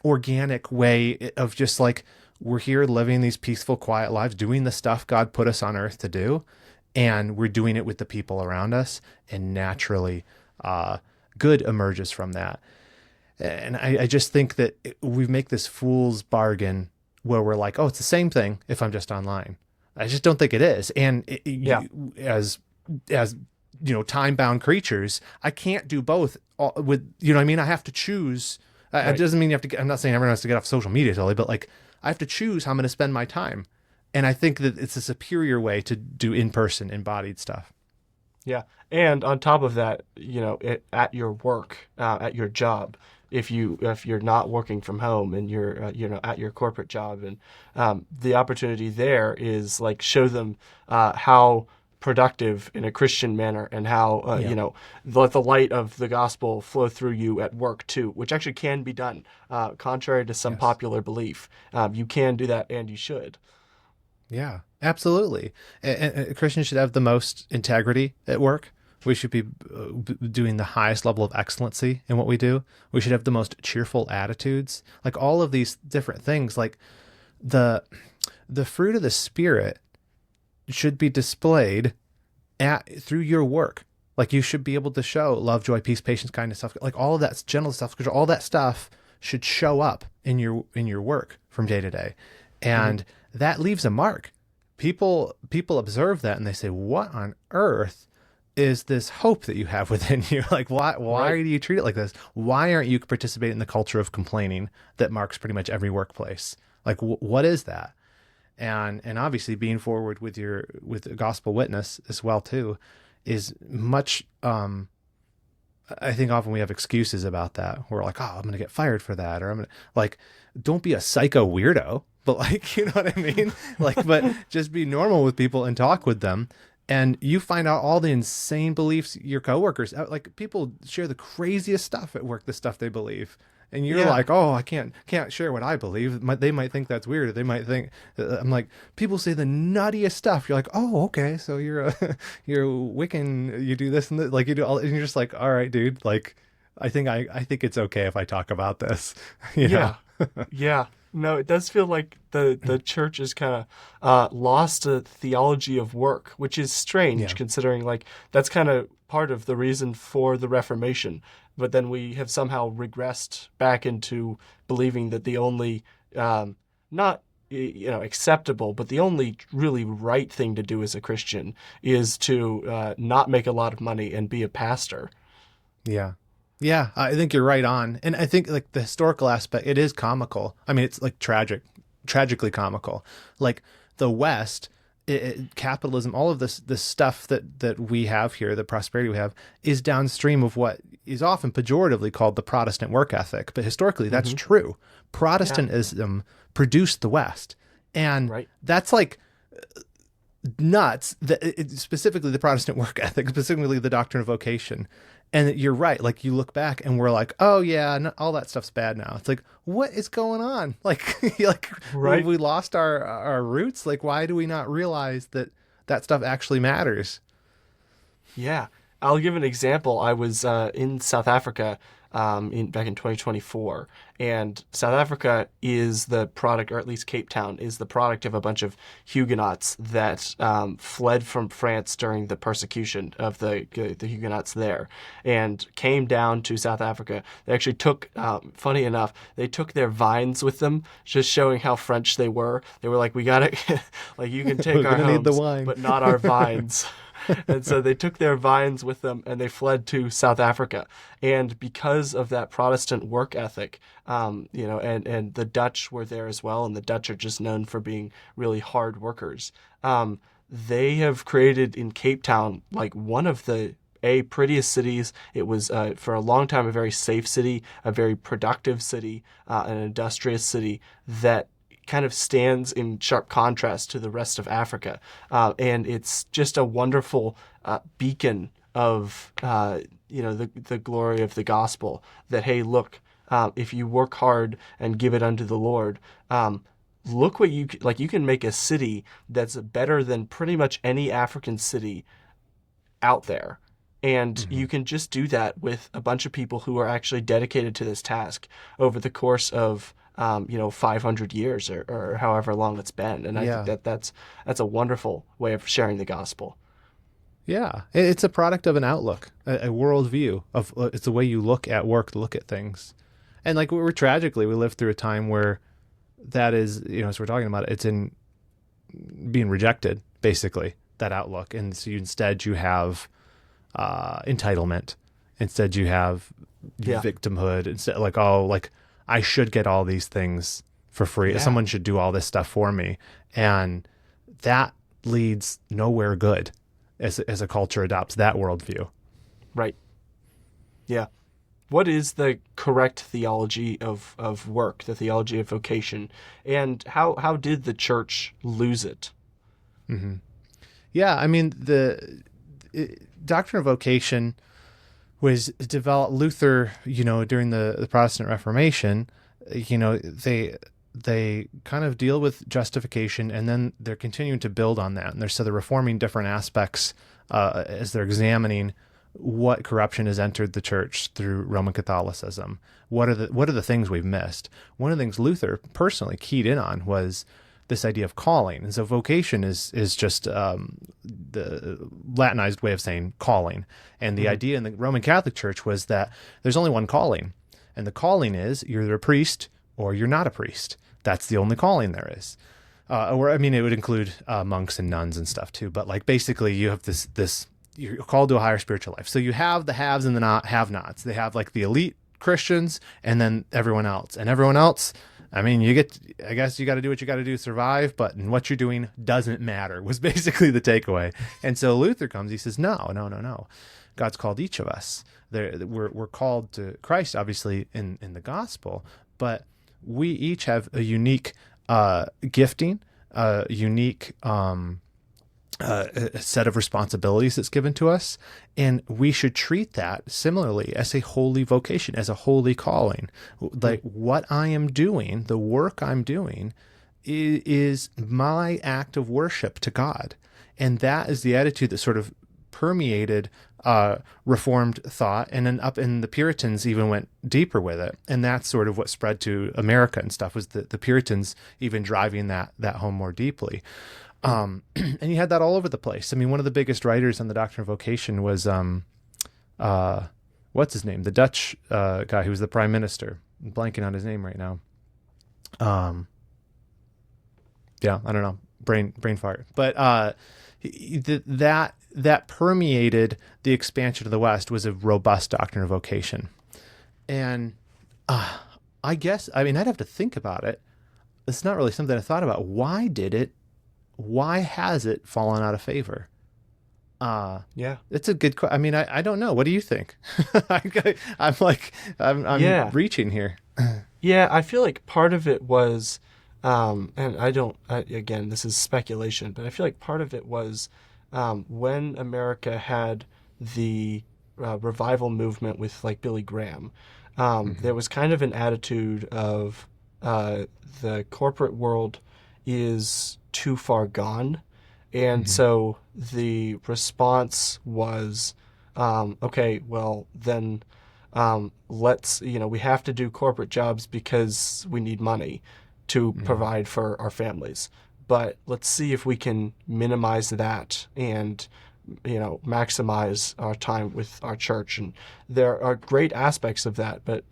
organic way of just like, we're here living these peaceful, quiet lives, doing the stuff God put us on earth to do. And we're doing it with the people around us. And naturally, good emerges from that. And I just think that we make this fool's bargain where we're like, oh, it's the same thing if I'm just online. I just don't think it is. And Yeah. as time bound creatures, I can't do both with, what I mean? I have to choose. It Right. doesn't mean you have to, I'm not saying everyone has to get off social media totally, but like I have to choose how I'm going to spend my time. And I think that it's a superior way to do in-person embodied stuff. Yeah, and on top of that, at your work, at your job, if you're not working from home and you're at your corporate job, and the opportunity there is like show them how productive in a Christian manner, and how Yeah. let the light of the gospel flow through you at work too, which actually can be done, contrary to some Yes. popular belief. You can do that, and you should. Yeah, absolutely. And Christians should have the most integrity at work. We should be doing the highest level of excellency in what we do. We should have the most cheerful attitudes. Like all of these different things, like the the fruit of the spirit should be displayed through your work. Like you should be able to show love, joy, peace, patience, kindness, stuff. Like all of that gentle stuff, all that stuff should show up in your work from day to day, Hmm. and that leaves a mark. People observe that and they say, "What on earth is this hope that you have within you? Like, why Right. do you treat it like this? Why aren't you participating in the culture of complaining that marks pretty much every workplace? Like, what is that?" And obviously being forward with the gospel witness as well too is much. I think often we have excuses about that. We're like, oh, I'm going to get fired for that. Or I'm going to like, don't be a psycho weirdo, but like, you know what I mean? Like, but just be normal with people and talk with them. And you find out all the insane beliefs your coworkers, like people share the craziest stuff at work, the stuff they believe. And you're Yeah. like, oh, I can't share what I believe. They might think that's weird. They might think I'm like, people say the nuttiest stuff. You're like, oh, okay, so you're a you're a Wiccan. You do this and that. Like you do all, and you're just like, all right, dude. Like, I think it's okay if I talk about this. You know? Yeah. Yeah. No, it does feel like the church is kind of lost a theology of work, which is Yeah. strange considering like that's kind of part of the reason for the Reformation. But then we have somehow regressed back into believing that the only not acceptable, but the only really right thing to do as a Christian is to not make a lot of money and be a pastor. Yeah. Yeah, I think you're right on. And I think like the historical aspect, it is comical. I mean, it's like tragically comical. Like the West, capitalism, all of this stuff that we have here, the prosperity we have, is downstream of what is often pejoratively called the Protestant work ethic. But historically, that's Hmm. true. Yeah. Protestantism produced the West. And Right. that's like nuts, specifically the Protestant work ethic, specifically the doctrine of vocation. And you're right. Like you look back and we're like, oh yeah, no, all that stuff's bad now. It's like, what is going on? Like, like Right. we lost our roots. Like, why do we not realize that that stuff actually matters? Yeah, I'll give an example. I was in South Africa back in 2024, and South Africa is the product, or at least Cape Town is the product of a bunch of Huguenots that fled from France during the persecution of the Huguenots there, and came down to South Africa. They actually took, funny enough, they took their vines with them, just showing how French they were. They were like, "We got it, like you can take We're our gonna need the homes, wine. but not our vines." And so they took their vines with them and they fled to South Africa. And because of that Protestant work ethic, and the Dutch were there as well, and the Dutch are just known for being really hard workers. They have created in Cape Town like one of the prettiest cities. It was for a long time a very safe city, a very productive city, an industrious city that kind of stands in sharp contrast to the rest of Africa. And it's just a wonderful beacon of the glory of the gospel. That hey, look, if you work hard and give it unto the Lord, look what you can make a city that's better than pretty much any African city out there. And Hmm. you can just do that with a bunch of people who are actually dedicated to this task over the course of 500 years or however long it's been. And I think Yeah. that's a wonderful way of sharing the gospel. Yeah. It's a product of an outlook, a worldview of it's the way you look at work, look at things. And like we're tragically, we lived through a time where that is, as we're talking about, it's in being rejected, basically, that outlook. And so instead you have entitlement. Instead you have victimhood. Instead, like I should get all these things for free. Yeah. Someone should do all this stuff for me. And that leads nowhere good as a culture adopts that worldview. Right. Yeah. What is the correct theology of work, the theology of vocation, and how did the church lose it? Mm-hmm. Yeah, I mean, the doctrine of vocation was developed. Luther, during the Protestant Reformation, they kind of deal with justification, and then they're continuing to build on that. And they're reforming different aspects as they're examining what corruption has entered the church through Roman Catholicism. What are the things we've missed? One of the things Luther personally keyed in on was this idea of calling. And so vocation is just the Latinized way of saying calling. And the idea in the Roman Catholic Church was that there's only one calling. And the calling is you're either a priest or you're not a priest. That's the only calling there is. It would include monks and nuns and stuff too. But basically you have this you're called to a higher spiritual life. So you have the haves and the have-nots. They have the elite Christians and then everyone else. And everyone else, I guess you got to do what you got to do to survive, but what you're doing doesn't matter, was basically the takeaway. And so Luther comes, he says, no. God's called each of us. We're called to Christ, obviously, in the gospel, but we each have a unique gifting, a unique a set of responsibilities that's given to us, and we should treat that similarly as a holy vocation, as a holy calling. Like what I am doing, the work I'm doing, is my act of worship to God, and that is the attitude that sort of permeated Reformed thought, and then up in the Puritans even went deeper with it, and that's sort of what spread to America and stuff. Was the Puritans even driving that home more deeply. And you had that all over the place. I mean, one of the biggest writers on the doctrine of vocation was, what's his name? The Dutch guy who was the prime minister. I'm blanking on his name right now. Yeah, I don't know. Brain fart. But that permeated the expansion of the West was a robust doctrine of vocation. And I guess, I'd have to think about it. It's not really something I thought about. Why has it fallen out of favor? Yeah, it's a good question. I don't know. What do you think? I'm reaching here. Yeah, I feel like part of it was, and again, this is speculation, but I feel like part of it was when America had the revival movement with Billy Graham, there was kind of an attitude of the corporate world is too far gone. And so the response was, okay, well then let's, we have to do corporate jobs because we need money to provide for our families. But let's see if we can minimize that and, maximize our time with our church. And there are great aspects of that, but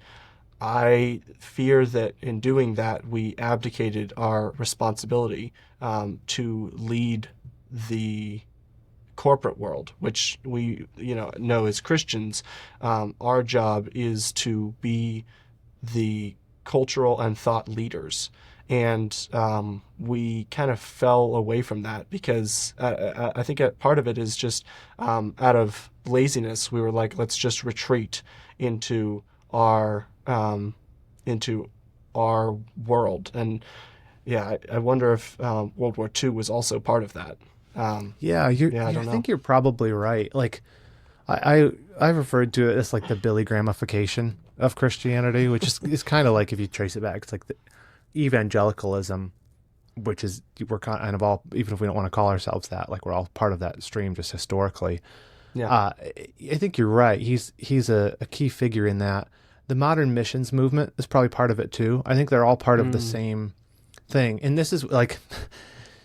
I fear that in doing that, we abdicated our responsibility to lead the corporate world, which we, know as Christians, our job is to be the cultural and thought leaders. And we kind of fell away from that because I think part of it is just out of laziness. We were like, let's just retreat into our world. And yeah, I wonder if World War II was also part of that. I think you're probably right. I referred to it as the Billy Grahamification of Christianity, which is kind of if you trace it back, it's the evangelicalism, which is we're kind of all, even if we don't want to call ourselves that, we're all part of that stream just historically. Yeah, I think you're right. He's a key figure in that. The modern missions movement is probably part of it too. I think they're all part of the same thing. And this is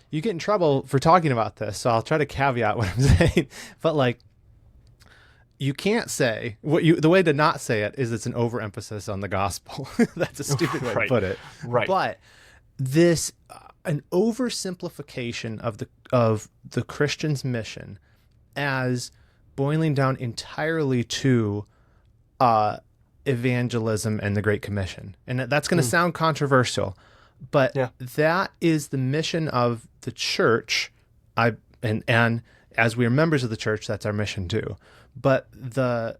you get in trouble for talking about this, so I'll try to caveat what I'm saying. But you can't say the way to not say it is it's an overemphasis on the gospel. That's a stupid way to put it. Right. But this an oversimplification of the Christian's mission as boiling down entirely to evangelism and the Great Commission. And that's going to sound controversial, but that is the mission of the church. And as we are members of the church, that's our mission too. But the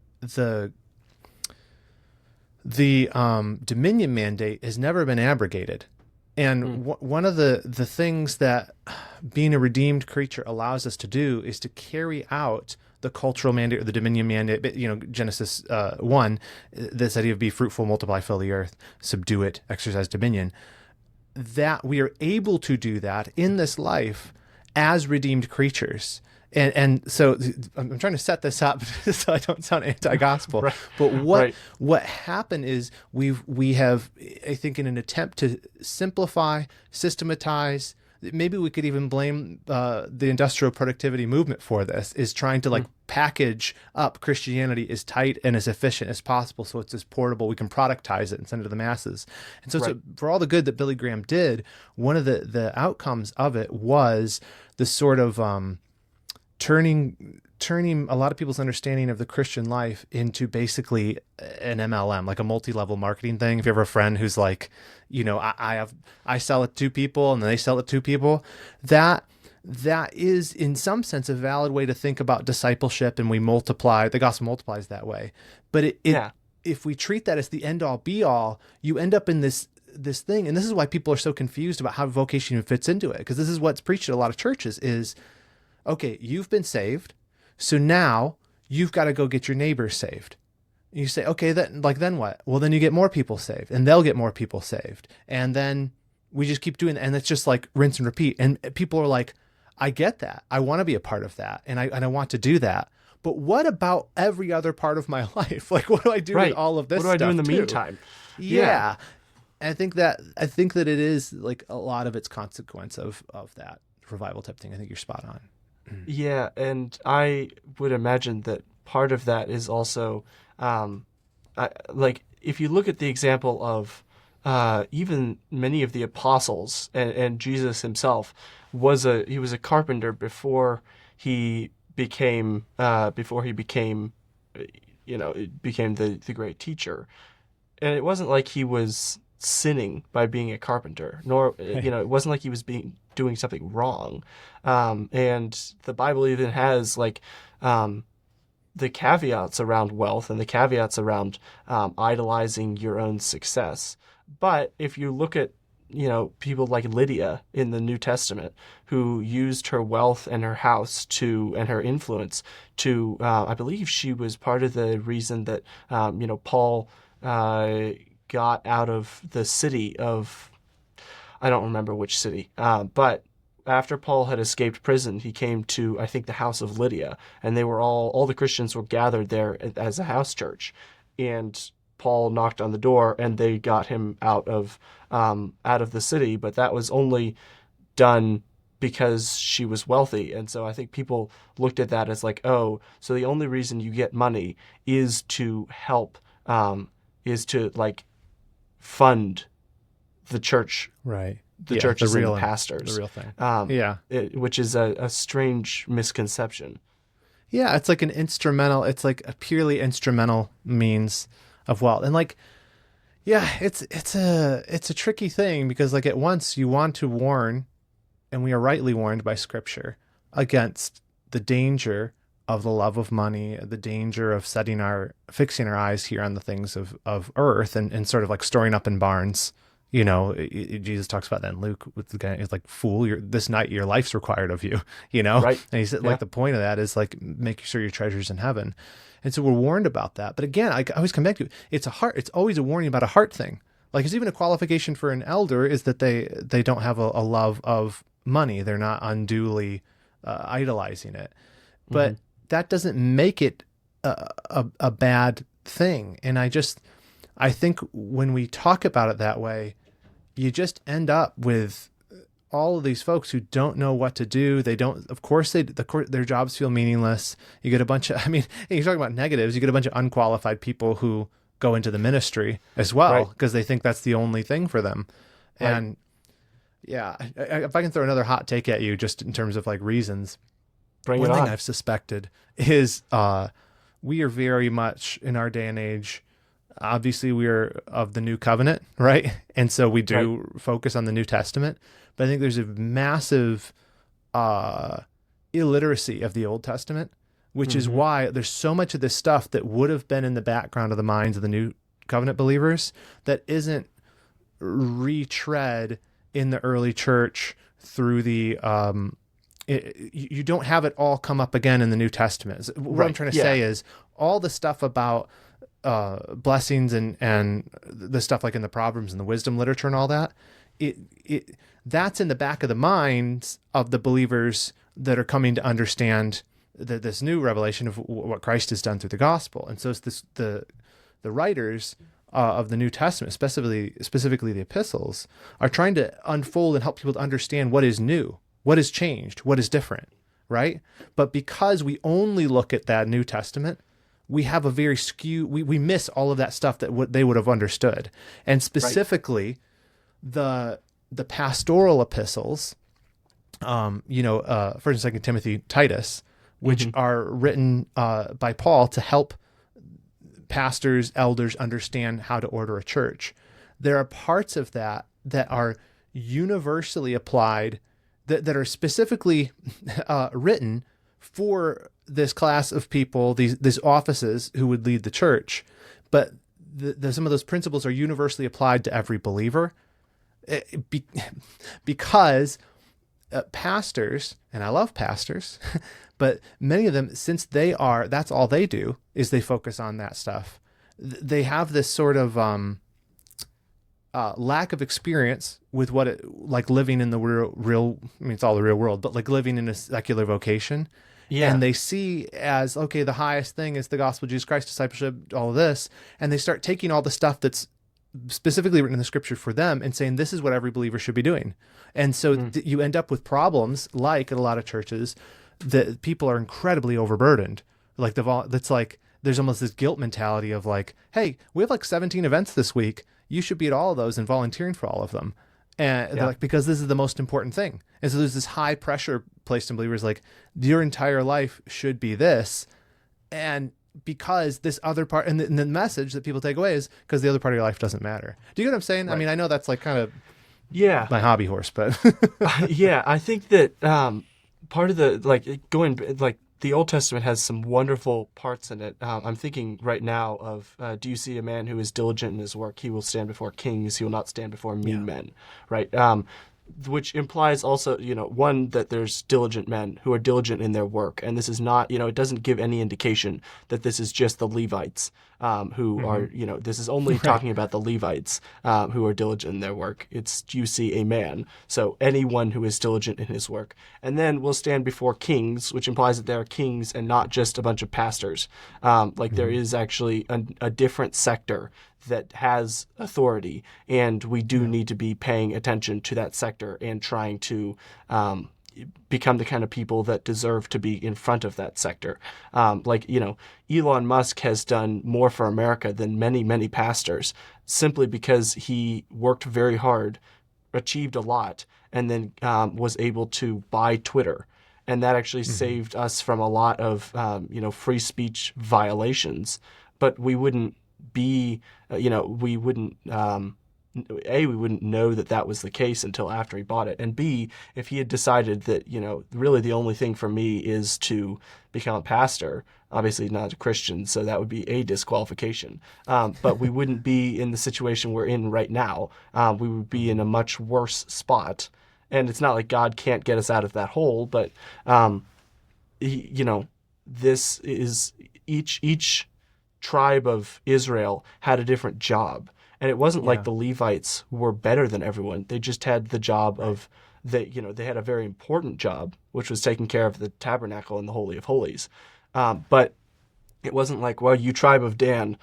dominion mandate has never been abrogated. And one of the things that being a redeemed creature allows us to do is to carry out the cultural mandate or the dominion mandate. You know, Genesis 1, this idea of be fruitful, multiply, fill the earth, subdue it, exercise dominion. That we are able to do that in this life as redeemed creatures. And so I'm trying to set this up so I don't sound anti-gospel. Right. But what happened is we have, I think, in an attempt to simplify, systematize, maybe we could even blame the industrial productivity movement for this, is trying to package up Christianity as tight and as efficient as possible so it's as portable, we can productize it and send it to the masses. And so for all the good that Billy Graham did, one of the outcomes of it was the sort of turning a lot of people's understanding of the Christian life into basically an MLM, like a multi-level marketing thing. If you have a friend who's like, you know, I sell it to people and then they sell it to people, that is in some sense a valid way to think about discipleship, and we multiply, the gospel multiplies that way. But if we treat that as the end all be all, you end up in this thing. And this is why people are so confused about how vocation even fits into it. Because this is what's preached at a lot of churches is, okay, you've been saved, so now you've got to go get your neighbors saved. You say, okay, then what? Well, then you get more people saved, and they'll get more people saved, and then we just keep doing it, and it's just like rinse and repeat. And people are like, I get that, I want to be a part of that, and I want to do that. But what about every other part of my life? Like, what do I do with all of this? What do I do in the too? meantime? Yeah. I think that it is like a lot of its consequence of that revival type thing. I think you're spot on. Yeah, and I would imagine that part of that is also, like, if you look at the example of even many of the apostles and Jesus himself he was a carpenter before he became became the great teacher, and it wasn't like he was sinning by being a carpenter, nor it wasn't like he was doing something wrong. And the Bible even has the caveats around wealth and the caveats around idolizing your own success. But if you look at people like Lydia in the New Testament, who used her wealth and her house and her influence to, I believe she was part of the reason that Paul got out of the city of, I don't remember which city, but after Paul had escaped prison, he came to, I think, the house of Lydia, and they were all the Christians were gathered there as a house church, and Paul knocked on the door, and they got him out of the city, but that was only done because she was wealthy. And so I think people looked at that as like, oh, so the only reason you get money is to help, is to fund the church, right? The churches and the pastors, the real thing. Which is a strange misconception. Yeah, it's like an instrumental. It's like a purely instrumental means of wealth, and it's a tricky thing because at once you want to warn, and we are rightly warned by Scripture against the danger of the love of money, the danger of fixing our eyes here on the things of earth and sort of like storing up in barns. Jesus talks about that in Luke with the guy. It's like, fool, this night your life's required of you, Right. And he said, the point of that is make sure your treasure's in heaven. And so we're warned about that. But again, I always come back to it. It's always a warning about a heart thing. It's even a qualification for an elder is that they don't have a love of money. They're not unduly idolizing it. But that doesn't make it a bad thing. And I think when we talk about it that way, you just end up with all of these folks who don't know what to do. They don't, of course, their jobs feel meaningless. You get a bunch of, you're talking about negatives. You get a bunch of unqualified people who go into the ministry as well because they think that's the only thing for them. Right. And Yeah, if I can throw another hot take at you, just in terms of like reasons, Bring it one thing on. I've suspected is we are very much in our day and age. Obviously, we are of the new covenant, right? And so we Right. do focus on the New Testament. But I think there's a massive uh, illiteracy of the Old Testament, which is Hmm. why there's so much of this stuff that would have been in the background of the minds of the New Covenant believers that isn't retread in the early church through the you don't have it all come up again in the New Testament. What I'm Right. trying to Yeah. say is all the stuff about blessings and the stuff like in the Proverbs and the wisdom literature and all that, it that's in the back of the minds of the believers that are coming to understand this new revelation of what Christ has done through the gospel. And so it's this the writers of the New Testament, specifically the epistles, are trying to unfold and help people to understand what is new, what has changed, what is different, right? But because we only look at that New Testament, we have a very skew. We miss all of that stuff that they would have understood, and Right. specifically the pastoral epistles, First and Second Timothy, Titus, which Hmm. are written by Paul to help pastors, elders understand how to order a church. There are parts of that that are universally applied, that are specifically written for this class of people, these offices who would lead the church. But some of those principles are universally applied to every believer. Be, because pastors, and I love pastors, but many of them, since that's all they do is they focus on that stuff. They have this sort of lack of experience with what it like living in the real. I mean, it's all the real world, but like living in a secular vocation, Yeah. and they see as okay, the highest thing is the gospel of Jesus Christ, discipleship, all of this, and they start taking all the stuff that's specifically written in the scripture for them and saying this is what every believer should be doing. And so Mm. you end up with problems like in a lot of churches that people are incredibly overburdened. Like that's like there's almost this guilt mentality of like, hey, we have like 17 events this week. You should be at all of those and volunteering for all of them. And they're Yeah. like, because this is the most important thing. And so there's this high pressure placed in believers like your entire life should be this. And because this other part, and the message that people take away is because the other part of your life doesn't matter. Do you get what I'm saying? I Right. mean, I know that's like kind of Yeah. my hobby horse, but Yeah. I think that part of the like the Old Testament has some wonderful parts in it. I'm thinking right now of do you see a man who is diligent in his work? He will stand before kings. He will not stand before yeah, mean men. Right. Which implies also, one, that there's diligent men who are diligent in their work. And this is not, it doesn't give any indication that this is just the Levites who hmm are, this is only right, talking about the Levites who are diligent in their work. It's, you see a man. So anyone who is diligent in his work. And then we'll stand before kings, which implies that there are kings and not just a bunch of pastors. There hmm is actually a different sector that has authority, and we do yeah, need to be paying attention to that sector and trying to become the kind of people that deserve to be in front of that sector. Elon Musk has done more for America than many, many pastors simply because he worked very hard, achieved a lot, and then was able to buy Twitter. And that actually hmm saved us from a lot of, free speech violations. But we wouldn't be, we wouldn't, A, we wouldn't know that that was the case until after he bought it. And B, if he had decided that, really the only thing for me is to become a pastor, obviously not a Christian, so that would be a disqualification. But we wouldn't be in the situation we're in right now. We would be in a much worse spot. And it's not like God can't get us out of that hole, but, he, this is each tribe of Israel had a different job. And it wasn't like yeah, the Levites were better than everyone. They just had the job right, of they had a very important job, which was taking care of the tabernacle and the Holy of Holies. But it wasn't like, well, you tribe of Dan,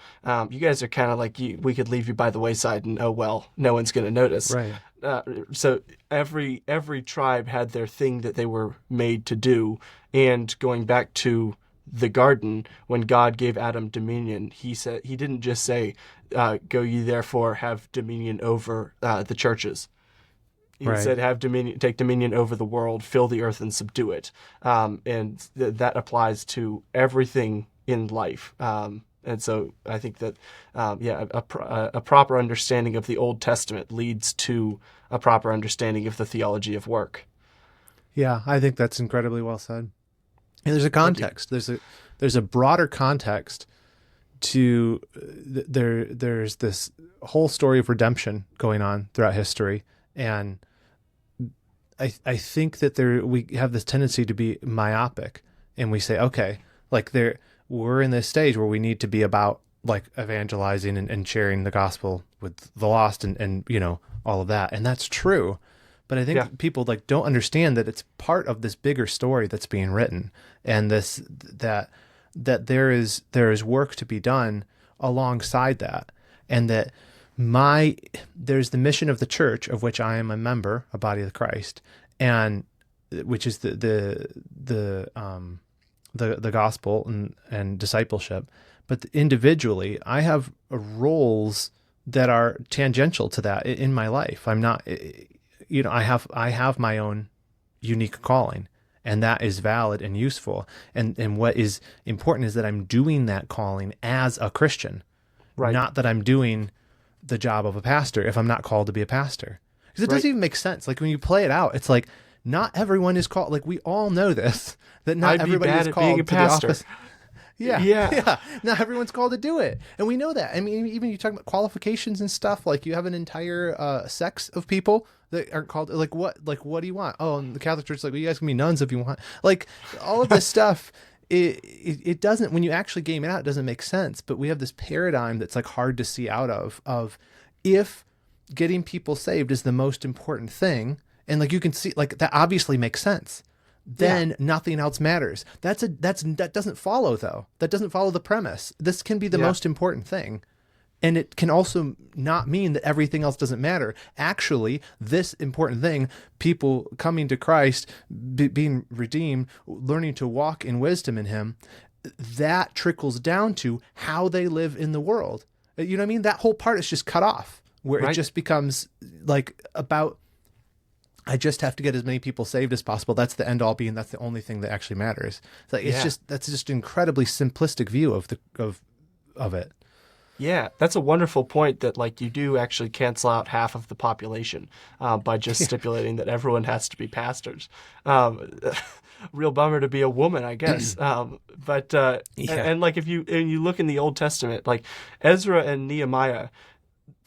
you guys are kind of like, we could leave you by the wayside and, oh, well, no one's going to notice. right, Uh, so every tribe had their thing that they were made to do. And going back to the garden, when God gave Adam dominion, he didn't just say, go ye therefore have dominion over the churches. He Right. said, "Have dominion, take dominion over the world, fill the earth, and subdue it." And that applies to everything in life. And so I think that, a proper understanding of the Old Testament leads to a proper understanding of the theology of work. Yeah, I think that's incredibly well said. And there's a Thank you. context. There's a broader context to there's this whole story of redemption going on throughout history, and I think that we have this tendency to be myopic, and we say, okay, like we're in this stage where we need to be about like evangelizing and sharing the gospel with the lost and all of that, and that's true. But I Yeah, think people like don't understand that it's part of this bigger story that's being written, and that there is work to be done alongside that, and that there's the mission of the church, of which I am a member, a body of Christ, and which is the gospel and discipleship. But individually, I have roles that are tangential to that in my life. I'm not, I have my own unique calling, and that is valid and useful. And what is important is that I'm doing that calling as a Christian, right, not that I'm doing the job of a pastor if I'm not called to be a pastor. Because it right. doesn't even make sense. Like when you play it out, it's like not everyone is called. Like we all know this, that not I'd be everybody bad is at being a called to the pastor. office. Yeah, Yeah, yeah. Not everyone's called to do it, and we know that. I mean, even you talk about qualifications and stuff. Like you have an entire sex of people that aren't called. Like what? Like what do you want? Oh, and the Catholic Church is like, well, you guys can be nuns if you want. Like all of this stuff. It doesn't. When you actually game it out, it doesn't make sense. But we have this paradigm that's like hard to see out of if getting people saved is the most important thing, and like you can see, like that obviously makes sense. Then nothing else matters. That doesn't follow though. That doesn't follow the premise. This can be the yeah, most important thing. And it can also not mean that everything else doesn't matter. Actually, this important thing, people coming to Christ, being redeemed, learning to walk in wisdom in him, that trickles down to how they live in the world. You know what I mean? That whole part is just cut off, where it right. just becomes like about, I just have to get as many people saved as possible. That's the end all be, and that's the only thing that actually matters. It's like Yeah. that's just an incredibly simplistic view of it. Yeah, that's a wonderful point that like you do actually cancel out half of the population by just stipulating that everyone has to be pastors. Real bummer to be a woman, I guess. But Yeah. and like if you look in the Old Testament, like Ezra and Nehemiah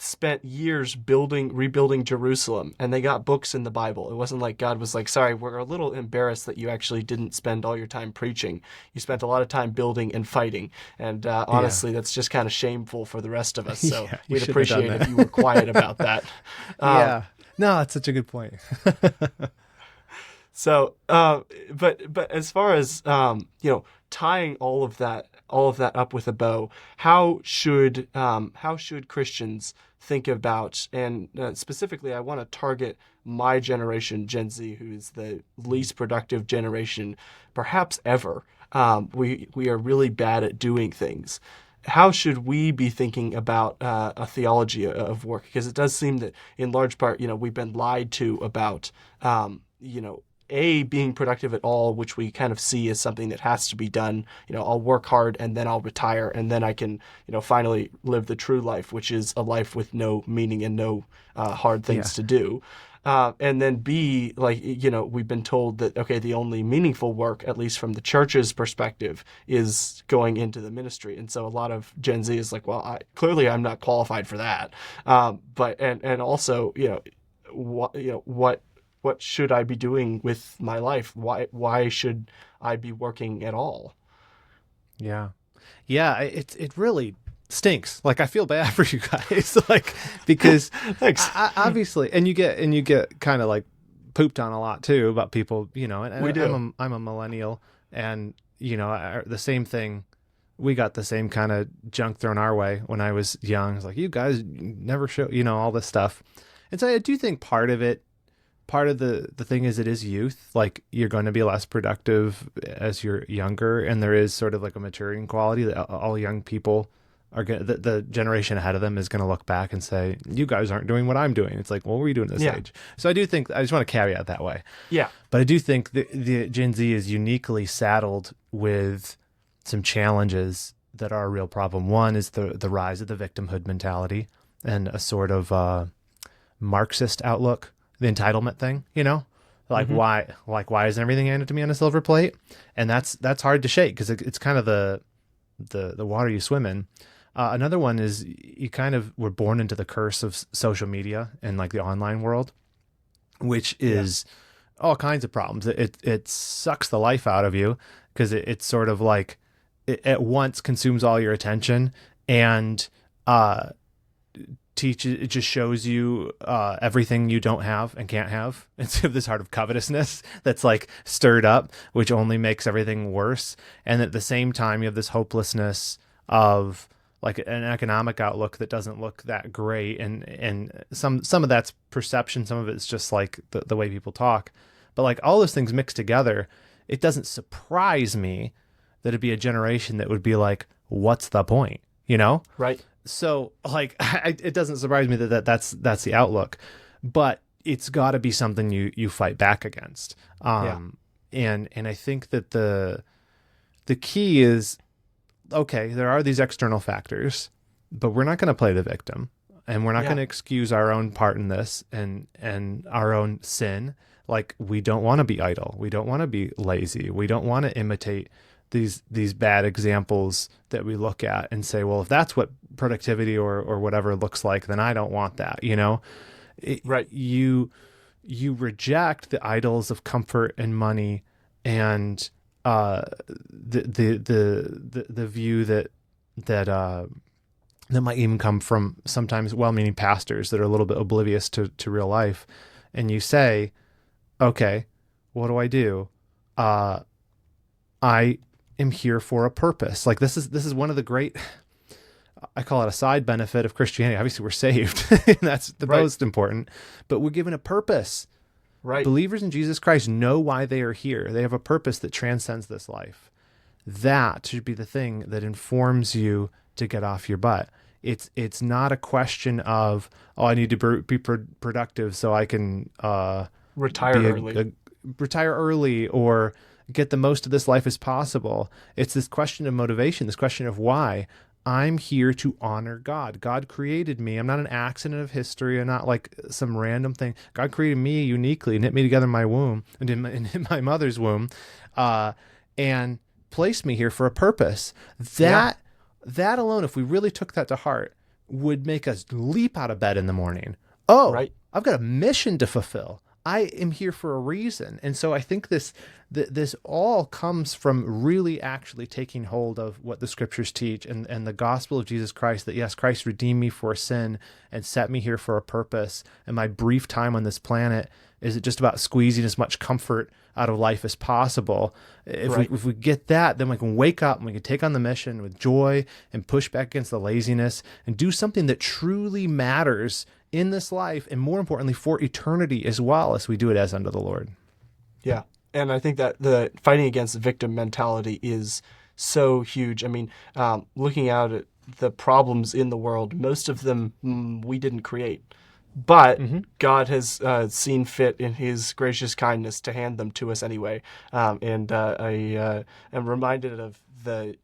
spent years rebuilding Jerusalem, and they got books in the Bible. It wasn't like God was like, sorry, we're a little embarrassed that you actually didn't spend all your time preaching. You spent a lot of time building and fighting. And honestly, that's just kind of shameful for the rest of us. So Yeah, you we'd shouldn't have done appreciate that. if you were quiet about that. Yeah. No, that's such a good point. So, but as far as tying all of that up with a bow, how should Christians think about, and specifically, I want to target my generation, Gen Z, who is the least productive generation, perhaps ever. We are really bad at doing things. How should we be thinking about a theology of work? Because it does seem that, in large part, we've been lied to about, being productive at all, which we kind of see as something that has to be done. I'll work hard and then I'll retire and then I can, finally live the true life, which is a life with no meaning and no hard things to do. And then B, like, we've been told that, okay, the only meaningful work, at least from the church's perspective, is going into the ministry. And so a lot of Gen Z is like, well, clearly I'm not qualified for that. But also, what should I be doing with my life? Why should I be working at all? Yeah. Yeah, it really stinks. Like I feel bad for you guys, like because Thanks. obviously, and you get kind of like pooped on a lot too about people, and We do. I'm a millennial, and the same thing. We got the same kind of junk thrown our way when I was young. It's like you guys never show, all this stuff, and so I do think part of the thing is it is youth. Like you're going to be less productive as you're younger, and there is sort of like a maturing quality that all young people the generation ahead of them is going to look back and say, you guys aren't doing what I'm doing. It's like, what were you doing at this age? So I do think, I just want to caveat that way. Yeah. But I do think the Gen Z is uniquely saddled with some challenges that are a real problem. One is the rise of the victimhood mentality and a sort of Marxist outlook, the entitlement thing, like why isn't everything handed to me on a silver plate? And that's hard to shake because it's kind of the water you swim in. Another one is you kind of were born into the curse of social media and like the online world, which is all kinds of problems. It sucks the life out of you because it's sort of like it at once consumes all your attention and it just shows you everything you don't have and can't have. And so this heart of covetousness that's like stirred up, which only makes everything worse. And at the same time, you have this hopelessness of like an economic outlook that doesn't look that great. And some of that's perception. Some of it's just like the way people talk. But like all those things mixed together, it doesn't surprise me that it'd be a generation that would be like, what's the point? Right. So like, it doesn't surprise me that's the outlook, but it's got to be something you fight back against. And I think that the key is, okay, there are these external factors, but we're not going to play the victim, and we're not going to excuse our own part in this and our own sin. Like, we don't want to be idle. We don't want to be lazy. We don't want to imitate these bad examples that we look at and say, well, if that's what productivity or whatever looks like, then I don't want that. Right. You reject the idols of comfort and money and the view that might even come from sometimes well-meaning pastors that are a little bit oblivious to real life. And you say, okay, what do I do? I am here for a purpose. Like this is one of the great, I call it a side benefit of Christianity. Obviously we're saved. That's the most important, but we're given a purpose. Right. Believers in Jesus Christ know why they are here. They have a purpose that transcends this life. That should be the thing that informs you to get off your butt. It's not a question of, I need to be productive so I can retire early or get the most of this life as possible. It's this question of motivation, this question of why. I'm here to honor God. God created me. I'm not an accident of history. I'm not like some random thing. God created me uniquely and knit me together in my womb and in my mother's womb, and placed me here for a purpose. That alone, if we really took that to heart, would make us leap out of bed in the morning. Oh, right. I've got a mission to fulfill. I am here for a reason. And so I think this all comes from really actually taking hold of what the scriptures teach and the gospel of Jesus Christ, that yes, Christ redeemed me for sin and set me here for a purpose. And my brief time on this planet is just about squeezing as much comfort out of life as possible. If we get that, then we can wake up and we can take on the mission with joy and push back against the laziness and do something that truly matters in this life, and more importantly, for eternity as well, as we do it as unto the Lord. Yeah. And I think that the fighting against the victim mentality is so huge. I mean, looking out at the problems in the world, most of them we didn't create. But God has seen fit in his gracious kindness to hand them to us anyway. And I am reminded of the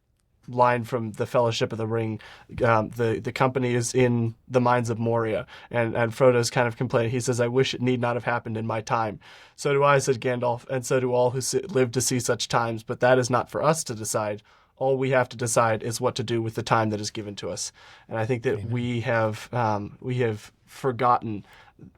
line from the Fellowship of the Ring. The company is in the mines of Moria, and Frodo's kind of complaining. He says, "I wish it need not have happened in my time." "So do I," said Gandalf, "and so do all who live to see such times. But that is not for us to decide. All we have to decide is what to do with the time that is given to us." And I think that we have forgotten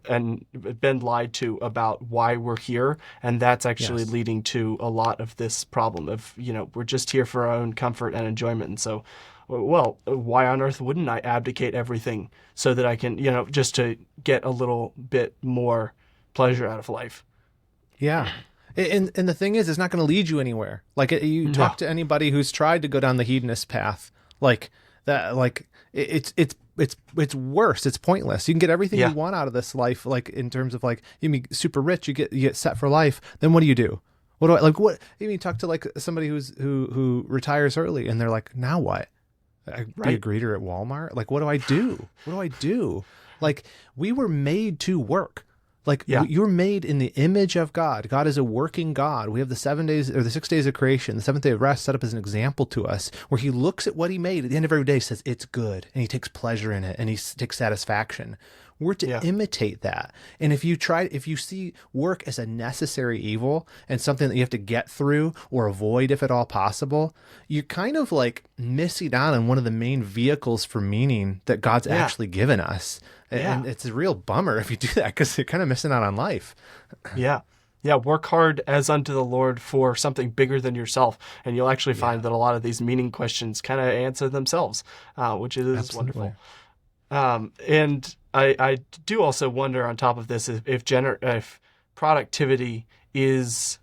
and been lied to about why we're here, and that's actually leading to a lot of this problem of, we're just here for our own comfort and enjoyment. And so, well, why on earth wouldn't I abdicate everything so that I can, just to get a little bit more pleasure out of life? Yeah. And the thing is, it's not going to lead you anywhere. Like, you talk to anybody who's tried to go down the hedonist path, like that, like it's worse. It's pointless. You can get everything you want out of this life, like in terms of like you can be super rich, you get set for life. Then what do? What you talk to like somebody who retires early, and they're like, now what? Be a Right. greeter at Walmart. Like, what do I do? What do I do? Like, we were made to work. Like, Yeah. you're made in the image of God. God is a working God. We have the 7 days or the 6 days of creation, the seventh day of rest set up as an example to us, where he looks at what he made at the end of every day, says it's good, and he takes pleasure in it, and he takes satisfaction. We're to Yeah. imitate that. And if you see work as a necessary evil and something that you have to get through or avoid if at all possible, you're kind of like missing out on one of the main vehicles for meaning that God's Yeah. actually given us. And Yeah. it's a real bummer if you do that, because you're kind of missing out on life. Yeah. Yeah. Work hard as unto the Lord for something bigger than yourself. And you'll actually find that a lot of these meaning questions kind of answer themselves, which is wonderful. And I do also wonder on top of this if productivity is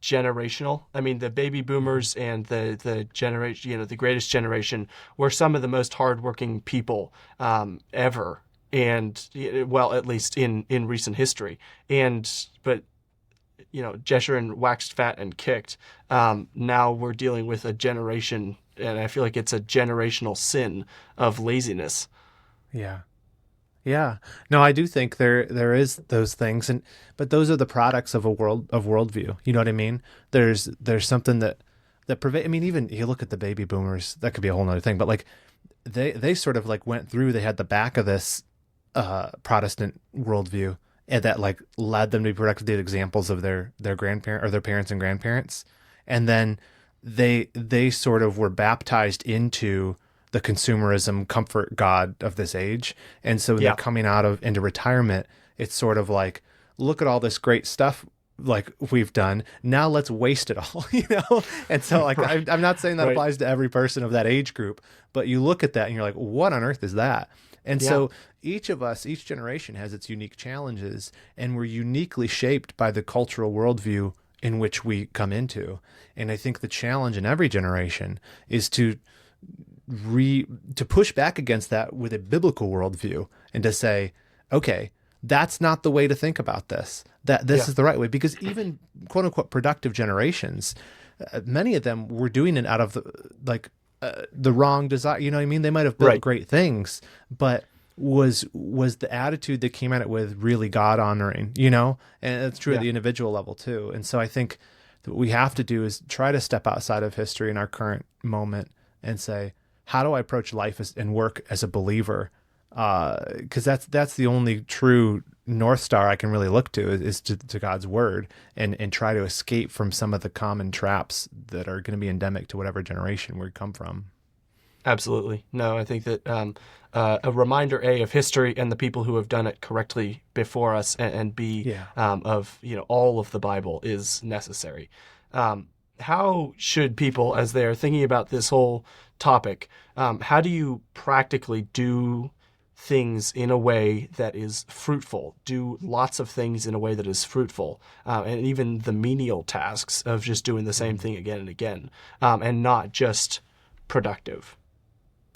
generational. I mean, the baby boomers and the generation, the greatest generation were some of the most hardworking people ever, and well, at least in recent history. But Jeshurun waxed fat and kicked. Now we're dealing with a generation, and I feel like it's a generational sin of laziness. Yeah. Yeah. No, I do think there is those things, but those are the products of worldview. You know what I mean? There's something that pervade. I mean, even you look at the baby boomers, that could be a whole nother thing, but like they sort of like went through, they had the back of this Protestant worldview, and that like led them to be productive. They had examples of their grandparent or their parents and grandparents. And then they sort of were baptized into the consumerism comfort god of this age. And so when they're coming into retirement, it's sort of like, look at all this great stuff like we've done. Now let's waste it all, And so like, I'm not saying that applies to every person of that age group, but you look at that and you're like, what on earth is that? And so each generation has its unique challenges, and we're uniquely shaped by the cultural worldview in which we come into. And I think the challenge in every generation is to push back against that with a biblical worldview, and to say, okay, that's not the way to think about this. That this is the right way, because even quote unquote productive generations, many of them were doing it out of the wrong desire. You know what I mean? They might have built great things, but was the attitude that came at it with really God honoring, and it's true at the individual level too. And so I think that what we have to do is try to step outside of history in our current moment and say, how do I approach life and work as a believer? Because that's the only true North Star I can really look to is to God's word, and try to escape from some of the common traps that are going to be endemic to whatever generation we come from. Absolutely. No, I think that a reminder, of history and the people who have done it correctly before us, and B, of all of the Bible is necessary. How should people, as they're thinking about this whole topic, how do you practically do things in a way that is fruitful? Do lots of things in a way that is fruitful, and even the menial tasks of just doing the same thing again and again, and not just productive.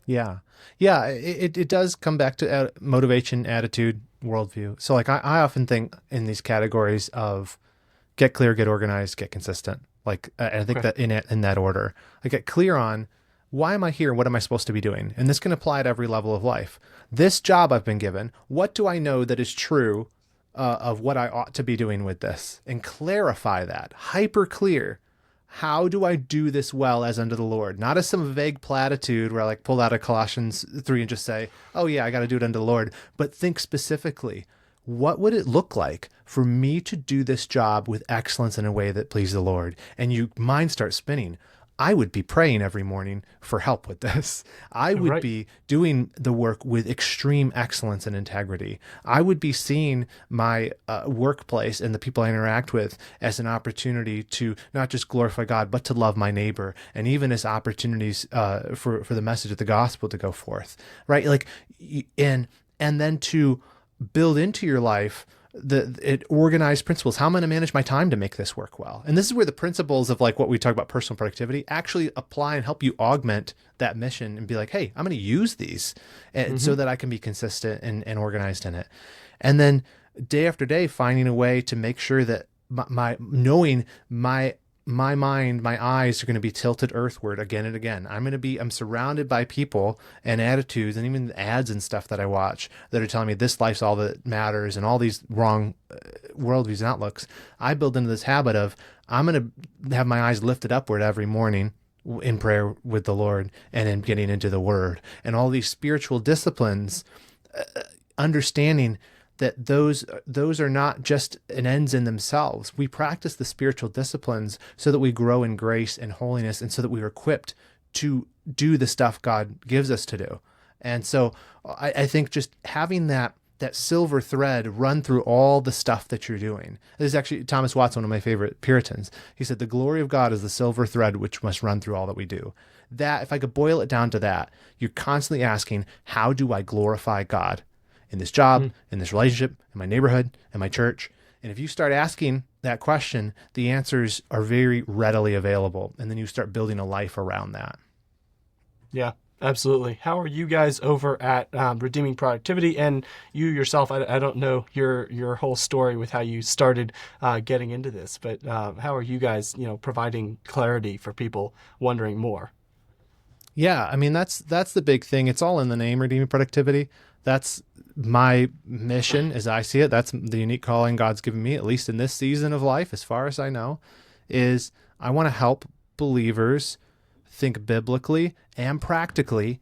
Yeah. It does come back to motivation, attitude, worldview. So like I often think in these categories of get clear, get organized, get consistent. Like I think that in that order, I get clear on why am I here? What am I supposed to be doing? And this can apply at every level of life. This job I've been given, what do I know that is true of what I ought to be doing with this? And clarify that, hyper clear. How do I do this well as unto the Lord? Not as some vague platitude where I like pull out of Colossians 3 and just say, oh yeah, I got to do it unto the Lord. But think specifically, what would it look like for me to do this job with excellence in a way that pleases the Lord? And your mind starts spinning. I would be praying every morning for help with this. I would be doing the work with extreme excellence and integrity. I would be seeing my workplace and the people I interact with as an opportunity to not just glorify God, but to love my neighbor, and even as opportunities for the message of the gospel to go forth, right? Like, and then to build into your life organized principles. How am I going to manage my time to make this work well? And this is where the principles of like what we talk about personal productivity actually apply and help you augment that mission and be like, hey, I'm going to use these so that I can be consistent and organized in it. And then day after day, finding a way to make sure that my knowing my my mind, my eyes are going to be tilted earthward again and again. I'm surrounded by people and attitudes and even ads and stuff that I watch that are telling me this life's all that matters and all these wrong worldviews and outlooks. I build into this habit of, I'm going to have my eyes lifted upward every morning in prayer with the Lord and in getting into the Word and all these spiritual disciplines, understanding that those are not just an ends in themselves. We practice the spiritual disciplines so that we grow in grace and holiness, and so that we are equipped to do the stuff God gives us to do. And so I think just having that silver thread run through all the stuff that you're doing. This is actually Thomas Watson, one of my favorite Puritans. He said, the glory of God is the silver thread which must run through all that we do. That, if I could boil it down to that, you're constantly asking, how do I glorify God? In this job, in this relationship, in my neighborhood, in my church. And if you start asking that question, the answers are very readily available. And then you start building a life around that. Yeah, absolutely. How are you guys over at Redeeming Productivity? And you yourself, I don't know your whole story with how you started getting into this, but how are you guys, providing clarity for people wondering more? Yeah, I mean, that's the big thing. It's all in the name, Redeeming Productivity. That's my mission as I see it. That's the unique calling God's given me, at least in this season of life, as far as I know, is I want to help believers think biblically and practically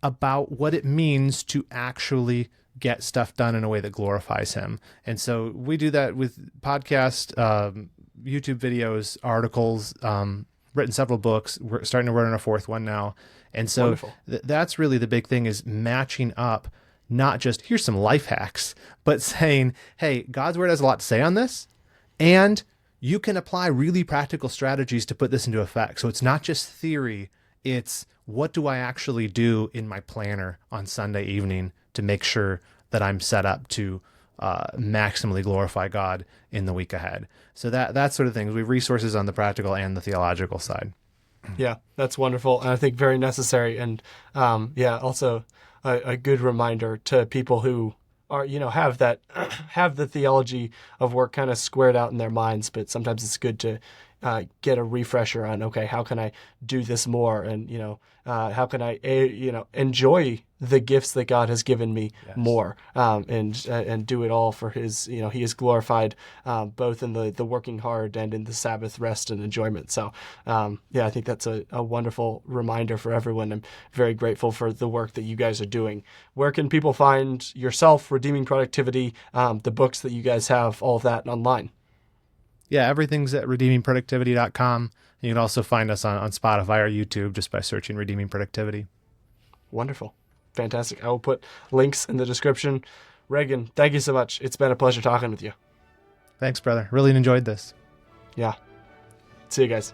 about what it means to actually get stuff done in a way that glorifies Him. And so we do that with podcasts, YouTube videos, articles, written several books. We're starting to write on a fourth one now. And so that's really the big thing, is matching up, not just here's some life hacks, but saying, hey, God's word has a lot to say on this, and you can apply really practical strategies to put this into effect. So it's not just theory, it's what do I actually do in my planner on Sunday evening to make sure that I'm set up to maximally glorify God in the week ahead. So that sort of things. We have resources on the practical and the theological side. Yeah, that's wonderful. And I think very necessary. And also a good reminder to people who are, have the theology of work kind of squared out in their minds, but sometimes it's good to get a refresher on, okay, how can I do this more? And, how can I, enjoy the gifts that God has given me more, and do it all for His, He is glorified both in the working hard and in the Sabbath rest and enjoyment. So, I think that's a wonderful reminder for everyone. I'm very grateful for the work that you guys are doing. Where can people find yourself, Redeeming Productivity, the books that you guys have, all of that online? Yeah, everything's at redeemingproductivity.com. You can also find us on Spotify or YouTube just by searching Redeeming Productivity. Wonderful. Fantastic. I will put links in the description. Reagan, thank you so much. It's been a pleasure talking with you. Thanks, brother. Really enjoyed this. Yeah. See you guys.